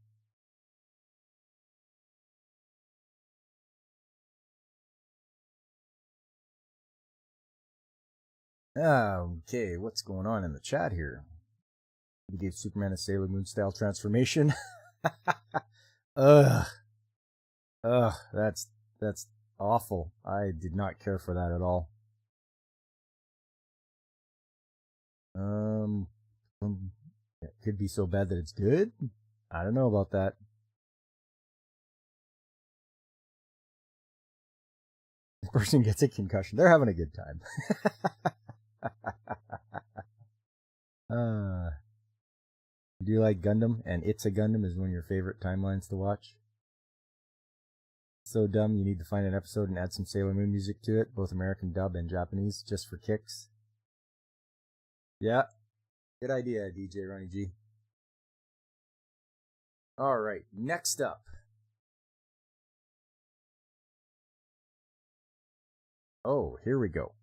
Okay, what's going on in the chat here? We gave Superman a Sailor Moon style transformation. Ugh, that's awful. I did not care for that at all. It could be so bad that it's good. I don't know about that. The person gets a concussion. They're having a good time. Do you like Gundam? And It's a Gundam is one of your favorite timelines to watch. So dumb, you need to find an episode and add some Sailor Moon music to it, both American dub and Japanese, just for kicks. Yeah, good idea, DJ Ronnie G. Alright, next up. Oh, here we go.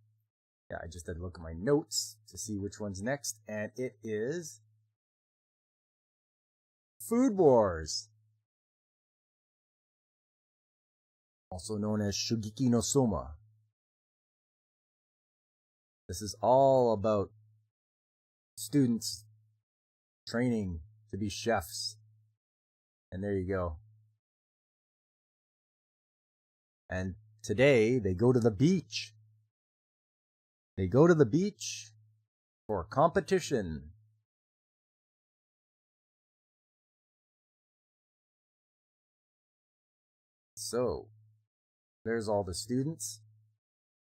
I just had to look at my notes to see which one's next, and it is Food Wars, also known as Shogeki no Soma. This is all about students training to be chefs. And there you go. And today they go to the beach. They go to the beach for competition. So, there's all the students.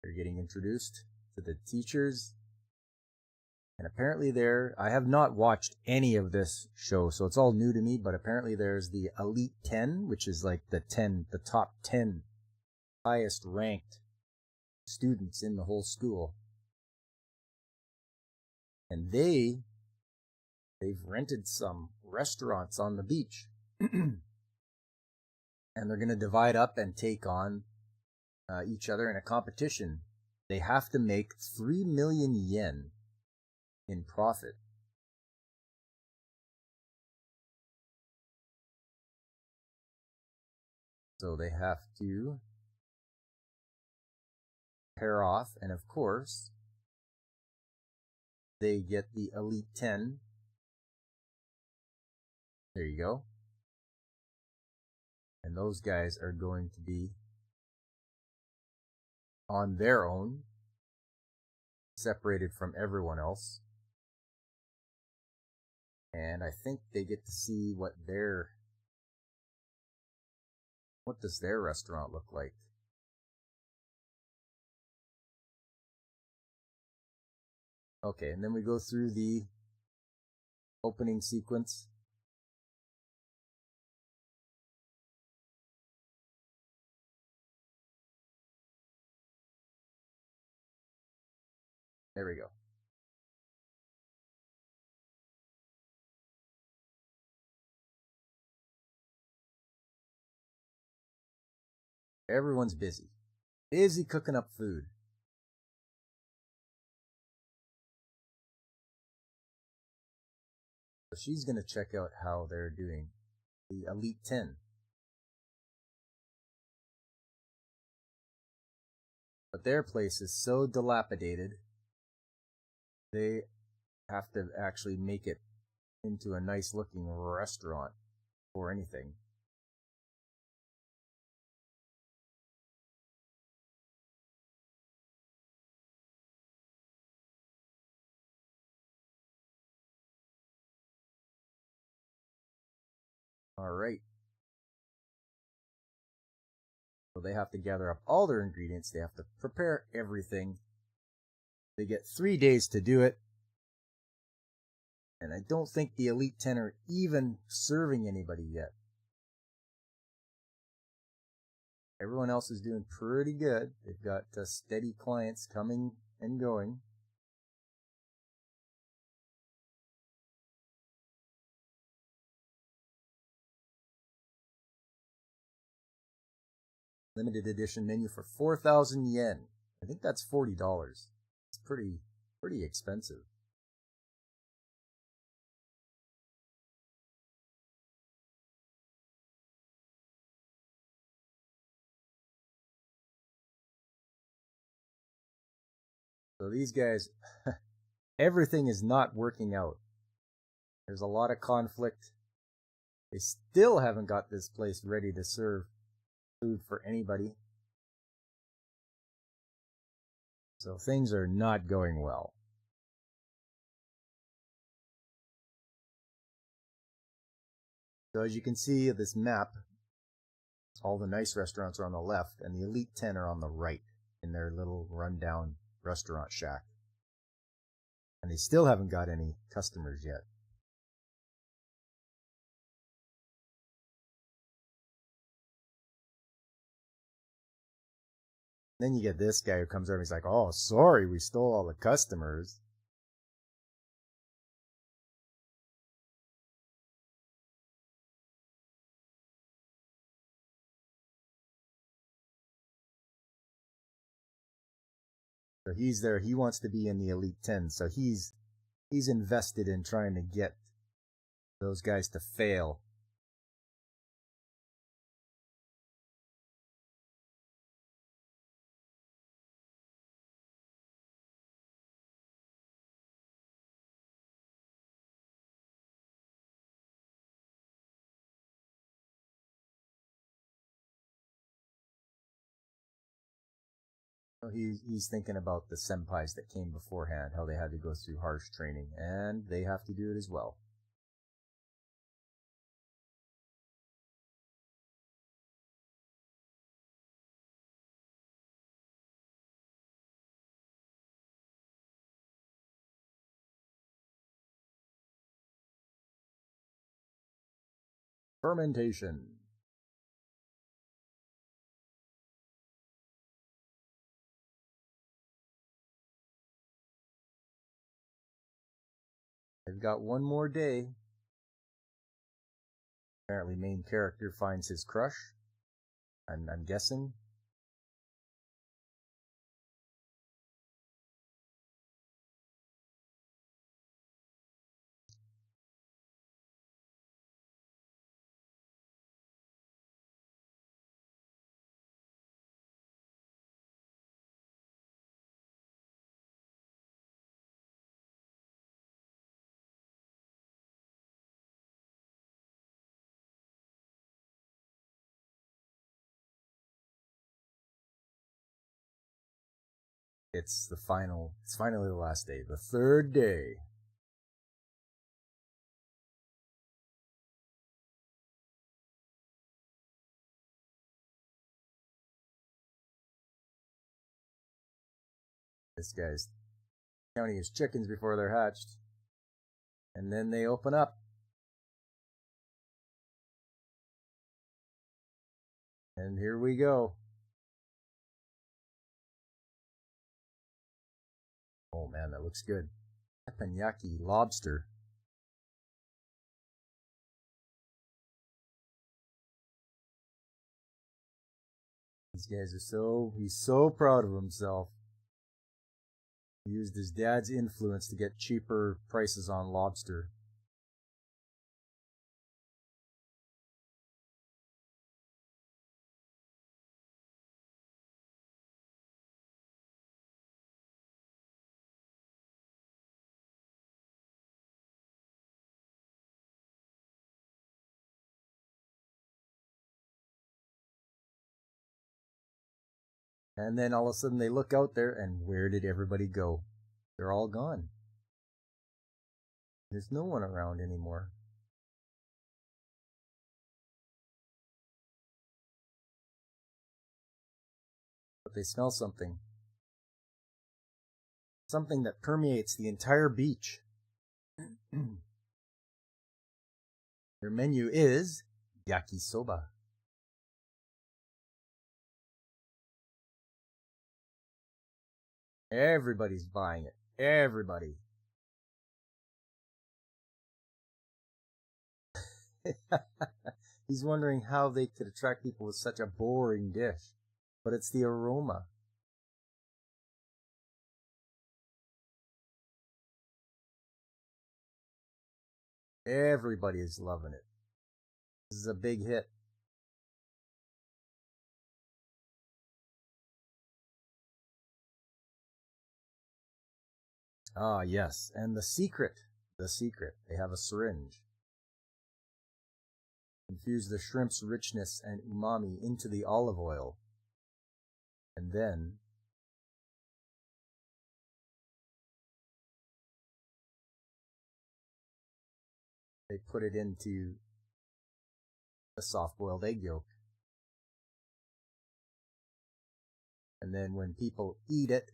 They're getting introduced to the teachers. And apparently I have not watched any of this show, so it's all new to me, but apparently there's the Elite 10, which is like the top 10 highest ranked students in the whole school. And they've rented some restaurants on the beach. And they're going to divide up and take on each other in a competition. They have to make 3 million yen in profit. So they have to pair off, and of course, they get the Elite 10. There you go. And those guys are going to be on their own, separated from everyone else. And I think they get to see what does their restaurant look like. Okay, and then we go through the opening sequence. There we go. Everyone's busy. Busy cooking up food. So she's going to check out how they're doing. The Elite 10. But their place is so dilapidated, they have to actually make it into a nice looking restaurant or anything. Alright. So they have to gather up all their ingredients. They have to prepare everything. They get 3 days to do it. And I don't think the Elite 10 are even serving anybody yet. Everyone else is doing pretty good. They've got steady clients coming and going. Limited edition menu for 4,000 yen. I think that's $40. It's pretty expensive. So these guys, everything is not working out. There's a lot of conflict. They still haven't got this place ready to serve food for anybody. So things are not going well. So as you can see this map, all the nice restaurants are on the left and the Elite 10 are on the right in their little rundown restaurant shack. And they still haven't got any customers yet. Then you get this guy who comes over and he's like, oh, sorry, we stole all the customers. So he's there. He wants to be in the Elite 10. So he's invested in trying to get those guys to fail. So he's thinking about the senpais that came beforehand, how they had to go through harsh training, and they have to do it as well. Fermentation. They've got one more day. Apparently main character finds his crush. I'm guessing. It's finally the last day, the third day. This guy's counting his chickens before they're hatched. And then they open up. And here we go. Oh man, that looks good. Teppanyaki lobster. These guys he's so proud of himself. He used his dad's influence to get cheaper prices on lobster. And then all of a sudden they look out there, and where did everybody go? They're all gone. There's no one around anymore. But they smell something. Something that permeates the entire beach. Their menu is yakisoba. Everybody's buying it. Everybody. He's wondering how they could attract people with such a boring dish. But it's the aroma. Everybody is loving it. This is a big hit. Ah, yes. And the secret. They have a syringe. Infuse the shrimp's richness and umami into the olive oil. And then they put it into a soft-boiled egg yolk. And then when people eat it,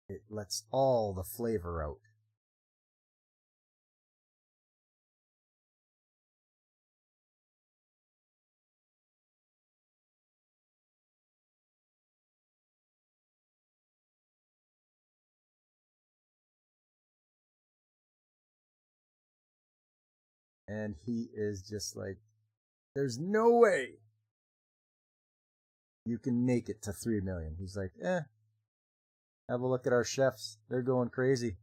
it lets all the flavor out. And he is just like, there's no way. You can make it to 3 million. He's like, have a look at our chefs. They're going crazy.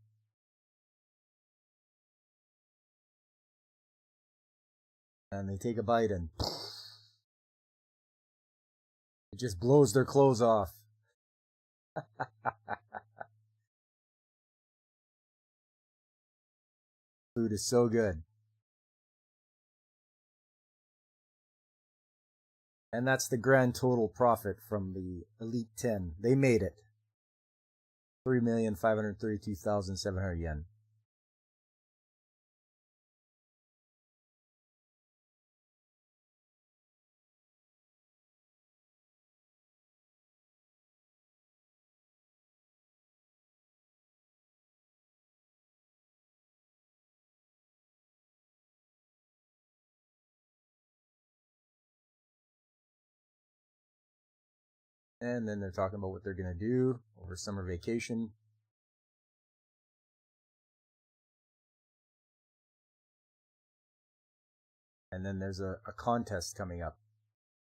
And they take a bite and it just blows their clothes off. Food is so good. And that's the grand total profit from the Elite 10. They made it. 3,532,700 yen. And then they're talking about what they're going to do over summer vacation. And then there's a contest coming up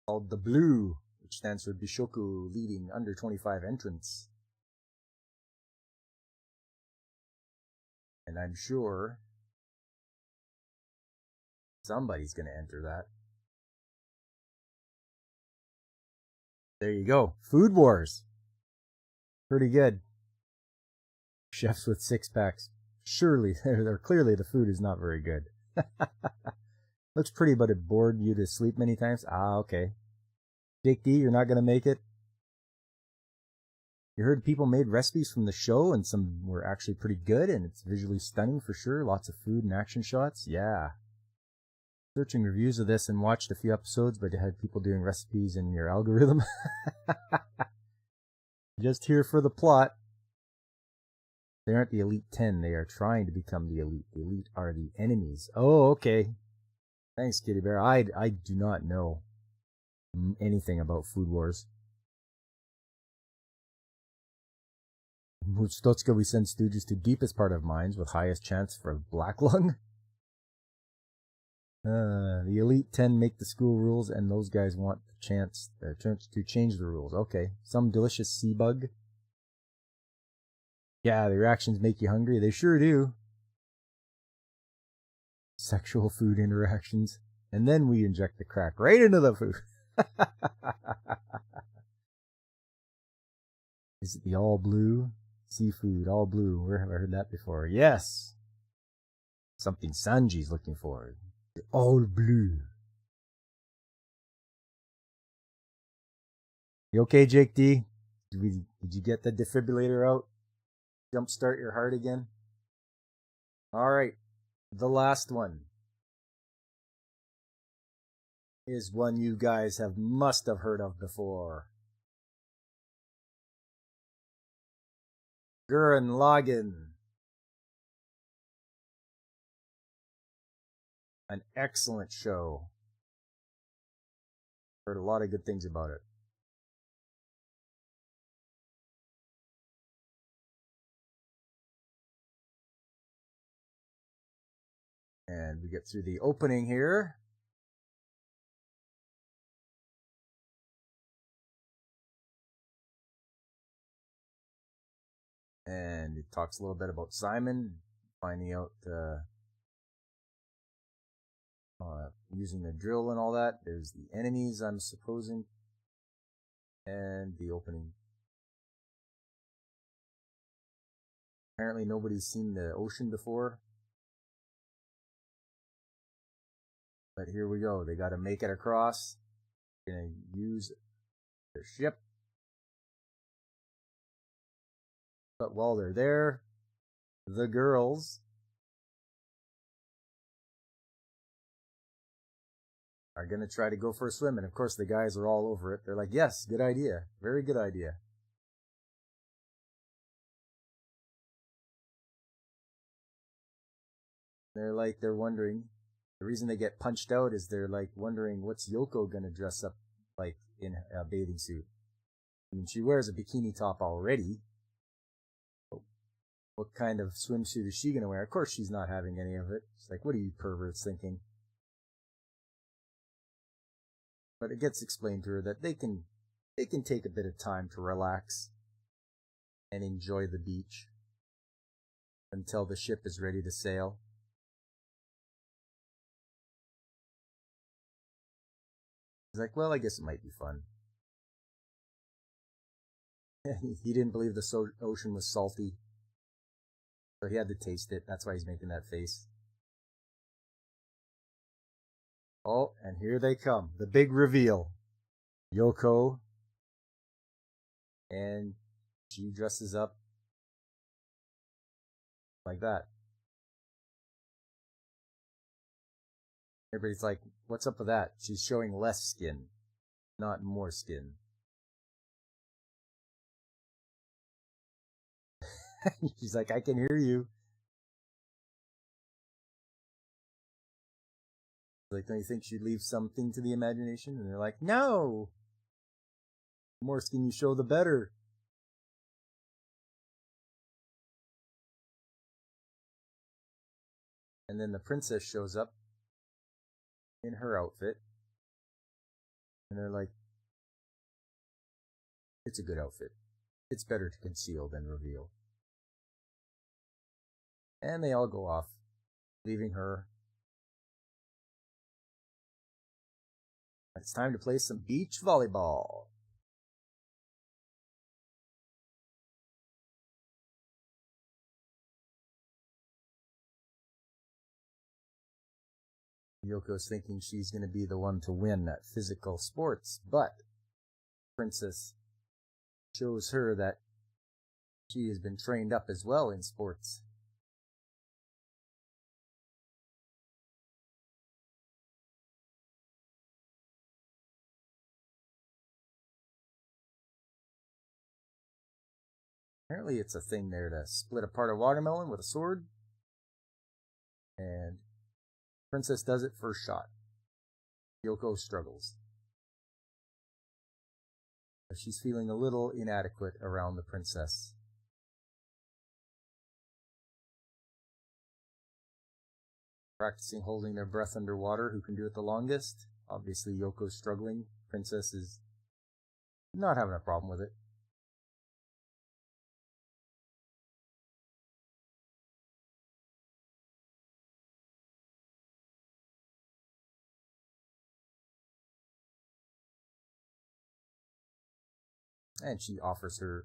called the Blue, which stands for Bishoku leading under 25 entrants. And I'm sure somebody's going to enter that. There you go. Food Wars. Pretty good. Chefs with 6-packs. Surely, they're clearly the food is not very good. Looks pretty, but it bored you to sleep many times. Ah, okay. Jake D, you're not going to make it? You heard people made recipes from the show, and some were actually pretty good, and it's visually stunning for sure. Lots of food and action shots. Yeah. Searching reviews of this and watched a few episodes, but it had people doing recipes in your algorithm. Just here for the plot. They aren't the Elite 10. They are trying to become the Elite. The Elite are the enemies. Oh, okay. Thanks, Kitty Bear. I do not know anything about Food Wars. Stotska, we send stooges to deepest part of mines with highest chance for black lung. The Elite 10 make the school rules, and those guys want the chance to change the rules. Okay. Some delicious sea bug. Yeah, the reactions make you hungry. They sure do. Sexual food interactions. And then we inject the crack right into the food. Is it the all blue? Seafood, all blue. Where have I heard that before? Yes. Something Sanji's looking for. The all blue. You okay, Jake D? Did you get the defibrillator out? Jumpstart your heart again? Alright. The last one is one you guys must have heard of before. Gurren Lagann. An excellent show. Heard a lot of good things about it. And we get through the opening here. And it talks a little bit about Simon finding out using the drill and all that. There's the enemies, I'm supposing. And the opening. Apparently nobody's seen the ocean before. But here we go. They got to make it across. They're going to use their ship. But while they're there, the girls are going to try to go for a swim. And of course, the guys are all over it. They're like, yes, good idea. Very good idea. They're wondering. The reason they get punched out is they're like wondering what's Yoko going to dress up like in a bathing suit. I mean, she wears a bikini top already. What kind of swimsuit is she going to wear? Of course she's not having any of it. It's like, what are you perverts thinking? But it gets explained to her that they can they can take a bit of time to relax and enjoy the beach until the ship is ready to sail. He's like, well, I guess it might be fun. He didn't believe the ocean was salty, so he had to taste it. That's why he's making that face. Oh, and here they come. The big reveal. Yoko. And she dresses up like that. Everybody's like, what's up with that? She's showing less skin, not more skin. She's like, I can hear you. Like, don't you think she'd leave something to the imagination? And they're like, no! The more skin you show, the better. And then the princess shows up in her outfit. And they're like, it's a good outfit. It's better to conceal than reveal. And they all go off, leaving her. It's time to play some beach volleyball. Yoko's thinking she's going to be the one to win at physical sports, but Princess shows her that she has been trained up as well in sports. Apparently it's a thing there to split apart a watermelon with a sword. And Princess does it first shot. Yoko struggles. She's feeling a little inadequate around the princess. Practicing holding their breath underwater, who can do it the longest? Obviously Yoko's struggling. Princess is not having a problem with it. And she offers her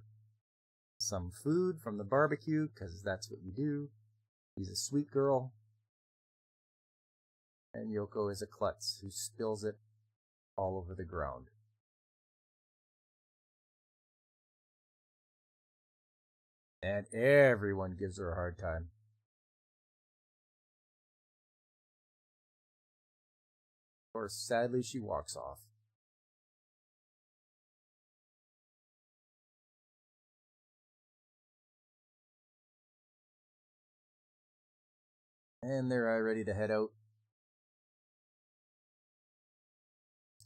some food from the barbecue, because that's what you do. She's a sweet girl. And Yoko is a klutz who spills it all over the ground. And everyone gives her a hard time. Of course, sadly, she walks off. And they're ready to head out.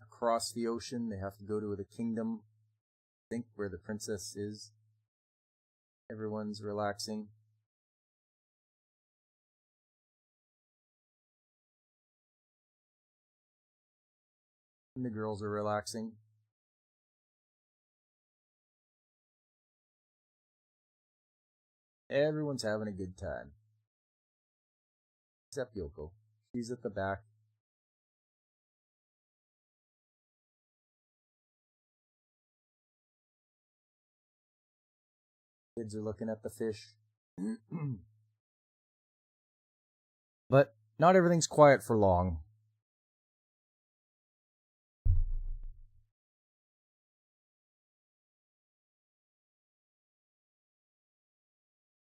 Across the ocean, they have to go to the kingdom, I think, where the princess is. Everyone's relaxing. And the girls are relaxing. Everyone's having a good time. Except Yoko. She's at the back. Kids are looking at the fish. But not everything's quiet for long.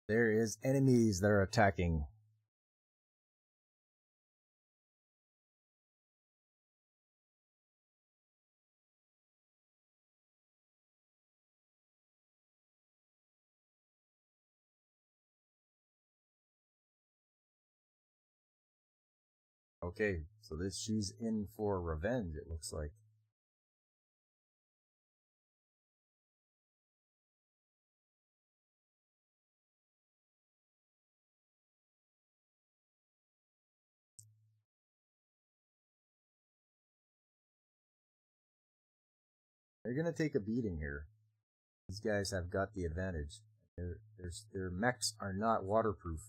There is enemies that are attacking. Okay, so she's in for revenge, it looks like. They're gonna take a beating here. These guys have got the advantage. Their mechs are not waterproof.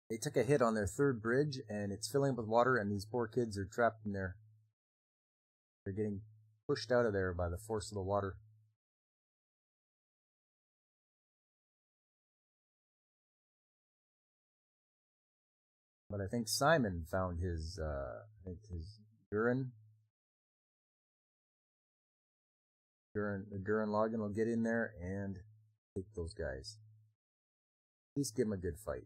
They took a hit on their third bridge, and it's filling up with water, and these poor kids are trapped in there. They're getting pushed out of there by the force of the water. But I think Simon found his Gurren. The Gurren Lagann will get in there and take those guys. At least give them a good fight.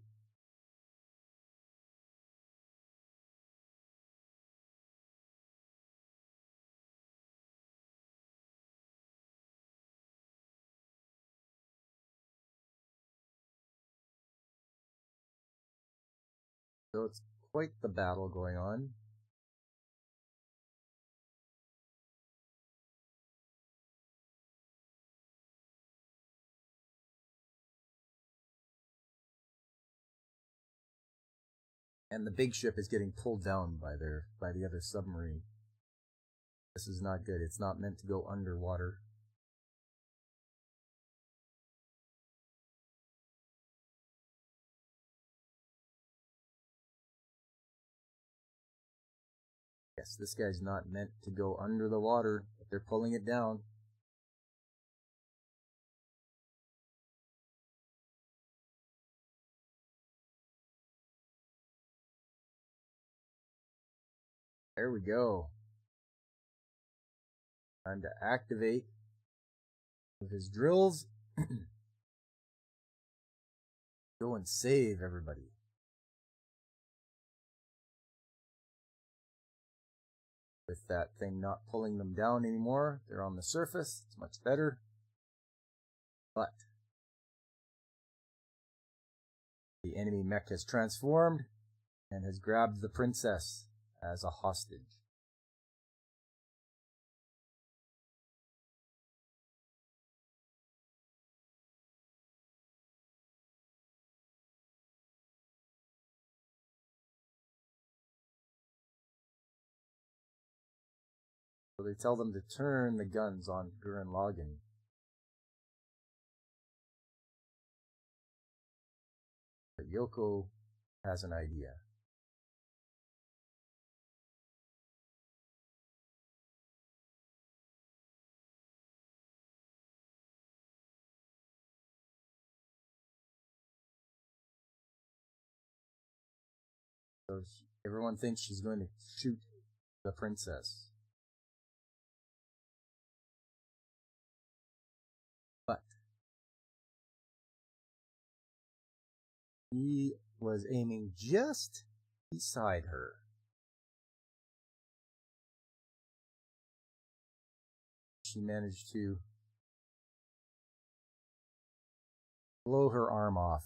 So it's quite the battle going on. And the big ship is getting pulled down by the other submarine. This is not good. It's not meant to go underwater. Yes, this guy's not meant to go under the water, but they're pulling it down. There we go. Time to activate with his drills. Go and save everybody. With that thing not pulling them down anymore, they're on the surface. It's much better. But the enemy mech has transformed and has grabbed the princess as a hostage. So they tell them to turn the guns on Gurren Lagann. But Yoko has an idea. So everyone thinks she's going to shoot the princess. But he was aiming just beside her. She managed to blow her arm off,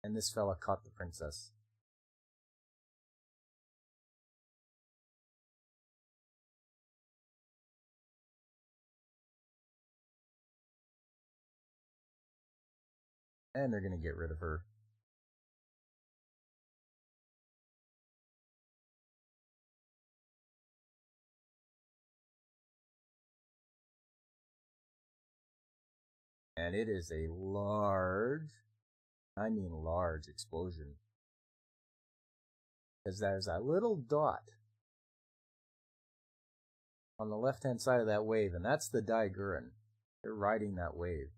and this fella caught the princess. And they're going to get rid of her. And it is a large explosion. Because there's that little dot on the left-hand side of that wave, and that's the Dai Gurren. They're riding that wave.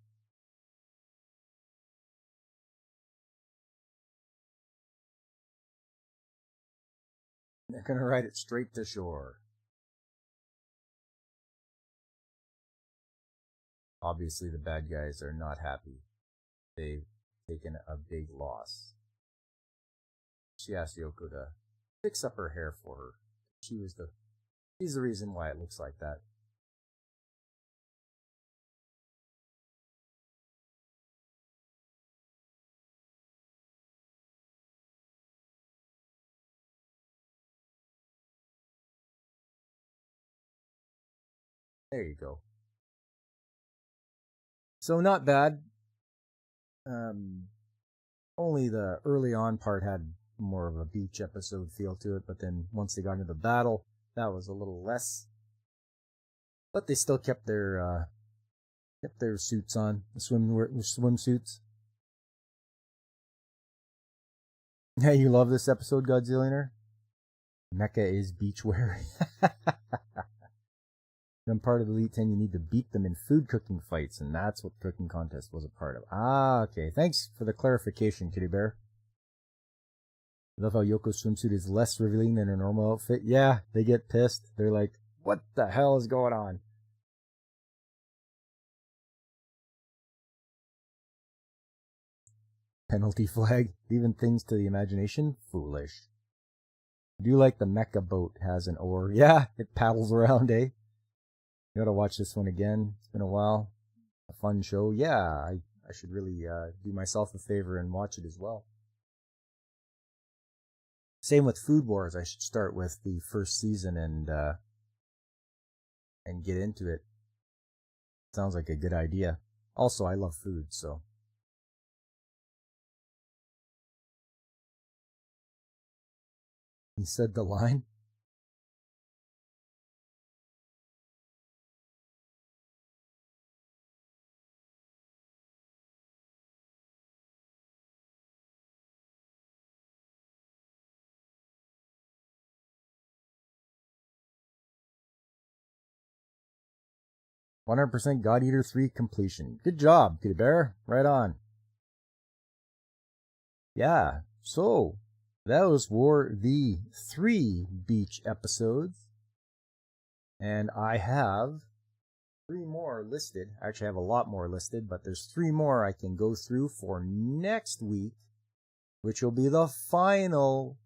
They're going to ride it straight to shore. Obviously, the bad guys are not happy. They've taken a big loss. She asked Yoko to fix up her hair for her. She's the reason why it looks like that. There you go. So not bad. Only the early on part had more of a beach episode feel to it, but then once they got into the battle, that was a little less. But they still kept their suits on, the swimsuits. Hey, you love this episode, Godzillionaire? Mecha is beach wearing. I'm part of the Elite 10, you need to beat them in food cooking fights, and that's what the cooking contest was a part of. Ah, okay. Thanks for the clarification, Kitty Bear. I love how Yoko's swimsuit is less revealing than her normal outfit. Yeah, they get pissed. They're like, what the hell is going on? Penalty flag. Leaving things to the imagination? Foolish. I do like the mecha boat has an oar. Yeah, it paddles around, eh? You gotta watch this one again. It's been a while. A fun show. Yeah, I should really do myself a favor and watch it as well. Same with Food Wars. I should start with the first season and get into it. Sounds like a good idea. Also, I love food, so. He said the line. 100% God Eater 3 completion. Good job, Kitty Bear. Right on. Yeah, so those were the 3 beach episodes. And I have 3 more listed. Actually, I have a lot more listed, but there's 3 more I can go through for next week, which will be the final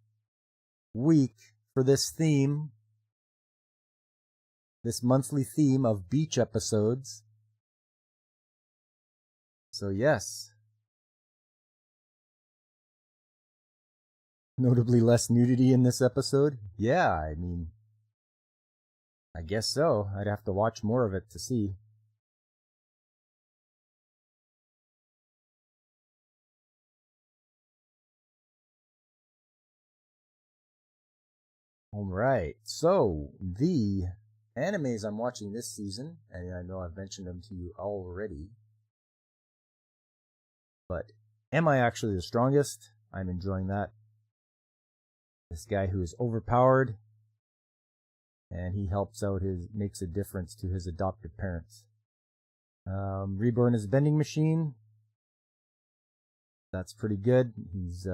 week for this theme. This monthly theme of beach episodes. So yes. Notably less nudity in this episode? Yeah, I mean, I guess so. I'd have to watch more of it to see. Alright, so the animes I'm watching this season, and I know I've mentioned them to you already, but Am I Actually the Strongest? I'm enjoying that. This guy who is overpowered, and he helps out makes a difference to his adoptive parents. Reborn is a vending machine. That's pretty good. He's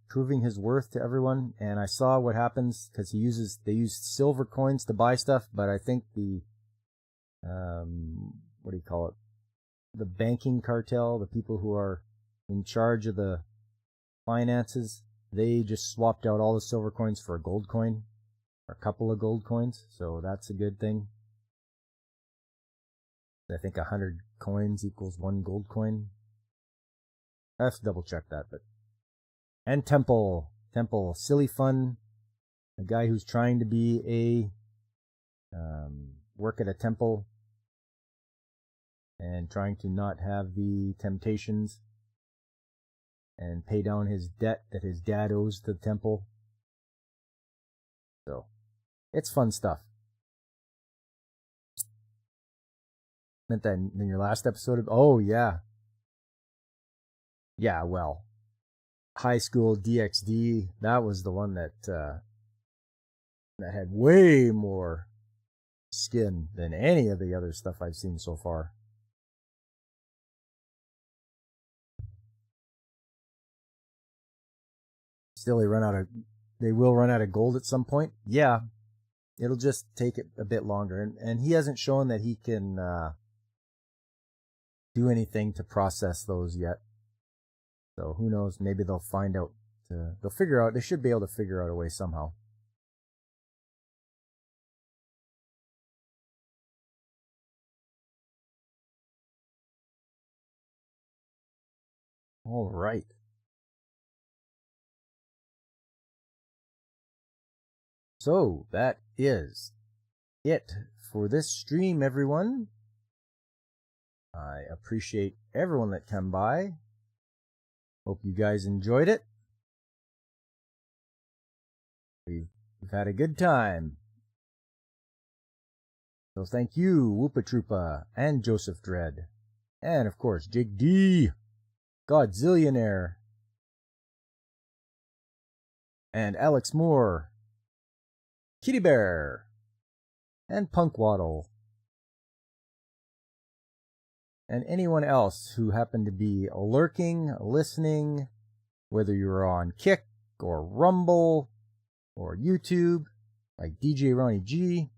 proving his worth to everyone, and I saw what happens because they use silver coins to buy stuff, but I think the what do you call it? The banking cartel, the people who are in charge of the finances, they just swapped out all the silver coins for a gold coin, or a couple of gold coins, so that's a good thing. I think 100 coins equals 1 gold coin. I have to double check that, but. And Temple, silly fun, a guy who's trying to be work at a temple and trying to not have the temptations and pay down his debt that his dad owes to the temple. So, it's fun stuff. Meant that in your last episode oh yeah. Yeah, well, High School DxD, that was the one that had way more skin than any of the other stuff I've seen so far. Still, they will run out of gold at some point. Yeah, it'll just take it a bit longer, and he hasn't shown that he can do anything to process those yet. So who knows? Maybe they'll find out. They'll figure out. They should be able to figure out a way somehow. All right. So that is it for this stream, everyone. I appreciate everyone that came by. Hope you guys enjoyed it. We've had a good time. So thank you, Woopa Troopa, and Joseph Dredd, and of course, Jake D, Godzillionaire, and Alex Moore, Kitty Bear, and Punk Waddle, and anyone else who happened to be lurking, listening, whether you're on Kick or Rumble or YouTube, like DJ Ronnie G,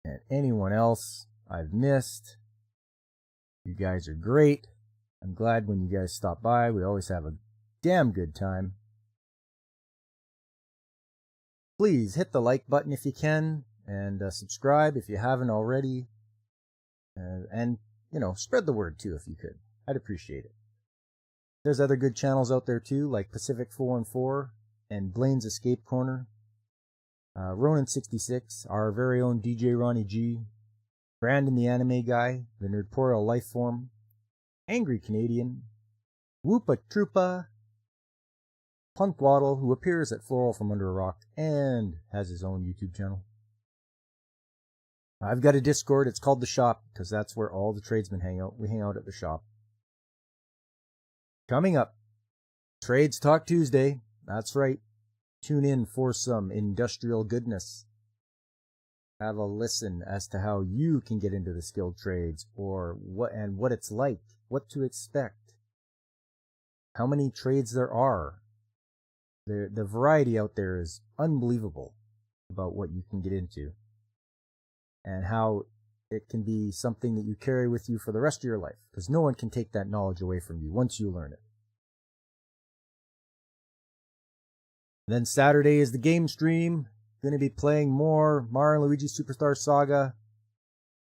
and anyone else I've missed. You guys are great. I'm glad when you guys stop by. We always have a damn good time. Please hit the like button if you can, and subscribe if you haven't already. And, you know, spread the word too if you could. I'd appreciate it. There's other good channels out there too, like Pacific 414 and Blaine's Escape Corner. Ronan66, our very own DJ Ronnie G, Brandon the Anime Guy, the Nerdporeal Lifeform, Angry Canadian, Woopa Troopa, Punk Waddle, who appears at Floral from Under a Rock and has his own YouTube channel. I've got a Discord, it's called The Shop, because that's where all the tradesmen hang out. We hang out at the shop. Coming up, Trades Talk Tuesday, that's right. Tune in for some industrial goodness. Have a listen as to how you can get into the skilled trades, or what it's like, what to expect, how many trades there are. The variety out there is unbelievable about what you can get into, and how it can be something that you carry with you for the rest of your life, because no one can take that knowledge away from you once you learn it. Then Saturday is the game stream. Going to be playing more Mario and Luigi Superstar Saga.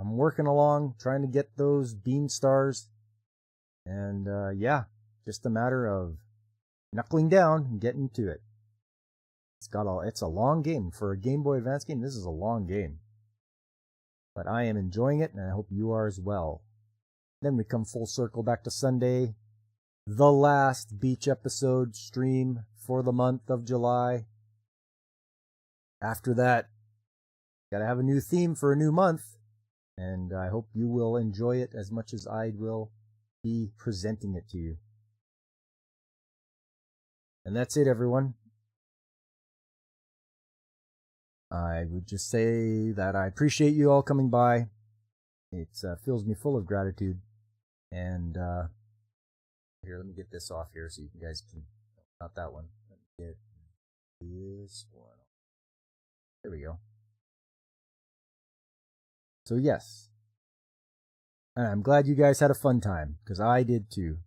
I'm working along, trying to get those bean stars. And yeah, just a matter of knuckling down and getting to it. It's a long game. For a Game Boy Advance game, this is a long game. But I am enjoying it, and I hope you are as well. Then we come full circle back to Sunday. The last beach episode stream for the month of July. After that, gotta have a new theme for a new month, and I hope you will enjoy it as much as I will be presenting it to you. And that's it, everyone. I would just say that I appreciate you all coming by. It fills me full of gratitude. And here, let me get this off here so you guys can... Not that one. Let me get this one. There we go. So yes. And I'm glad you guys had a fun time, because I did too.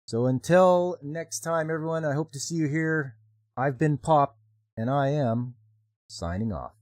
So until next time, everyone, I hope to see you here. I've been Pop, and I am signing off.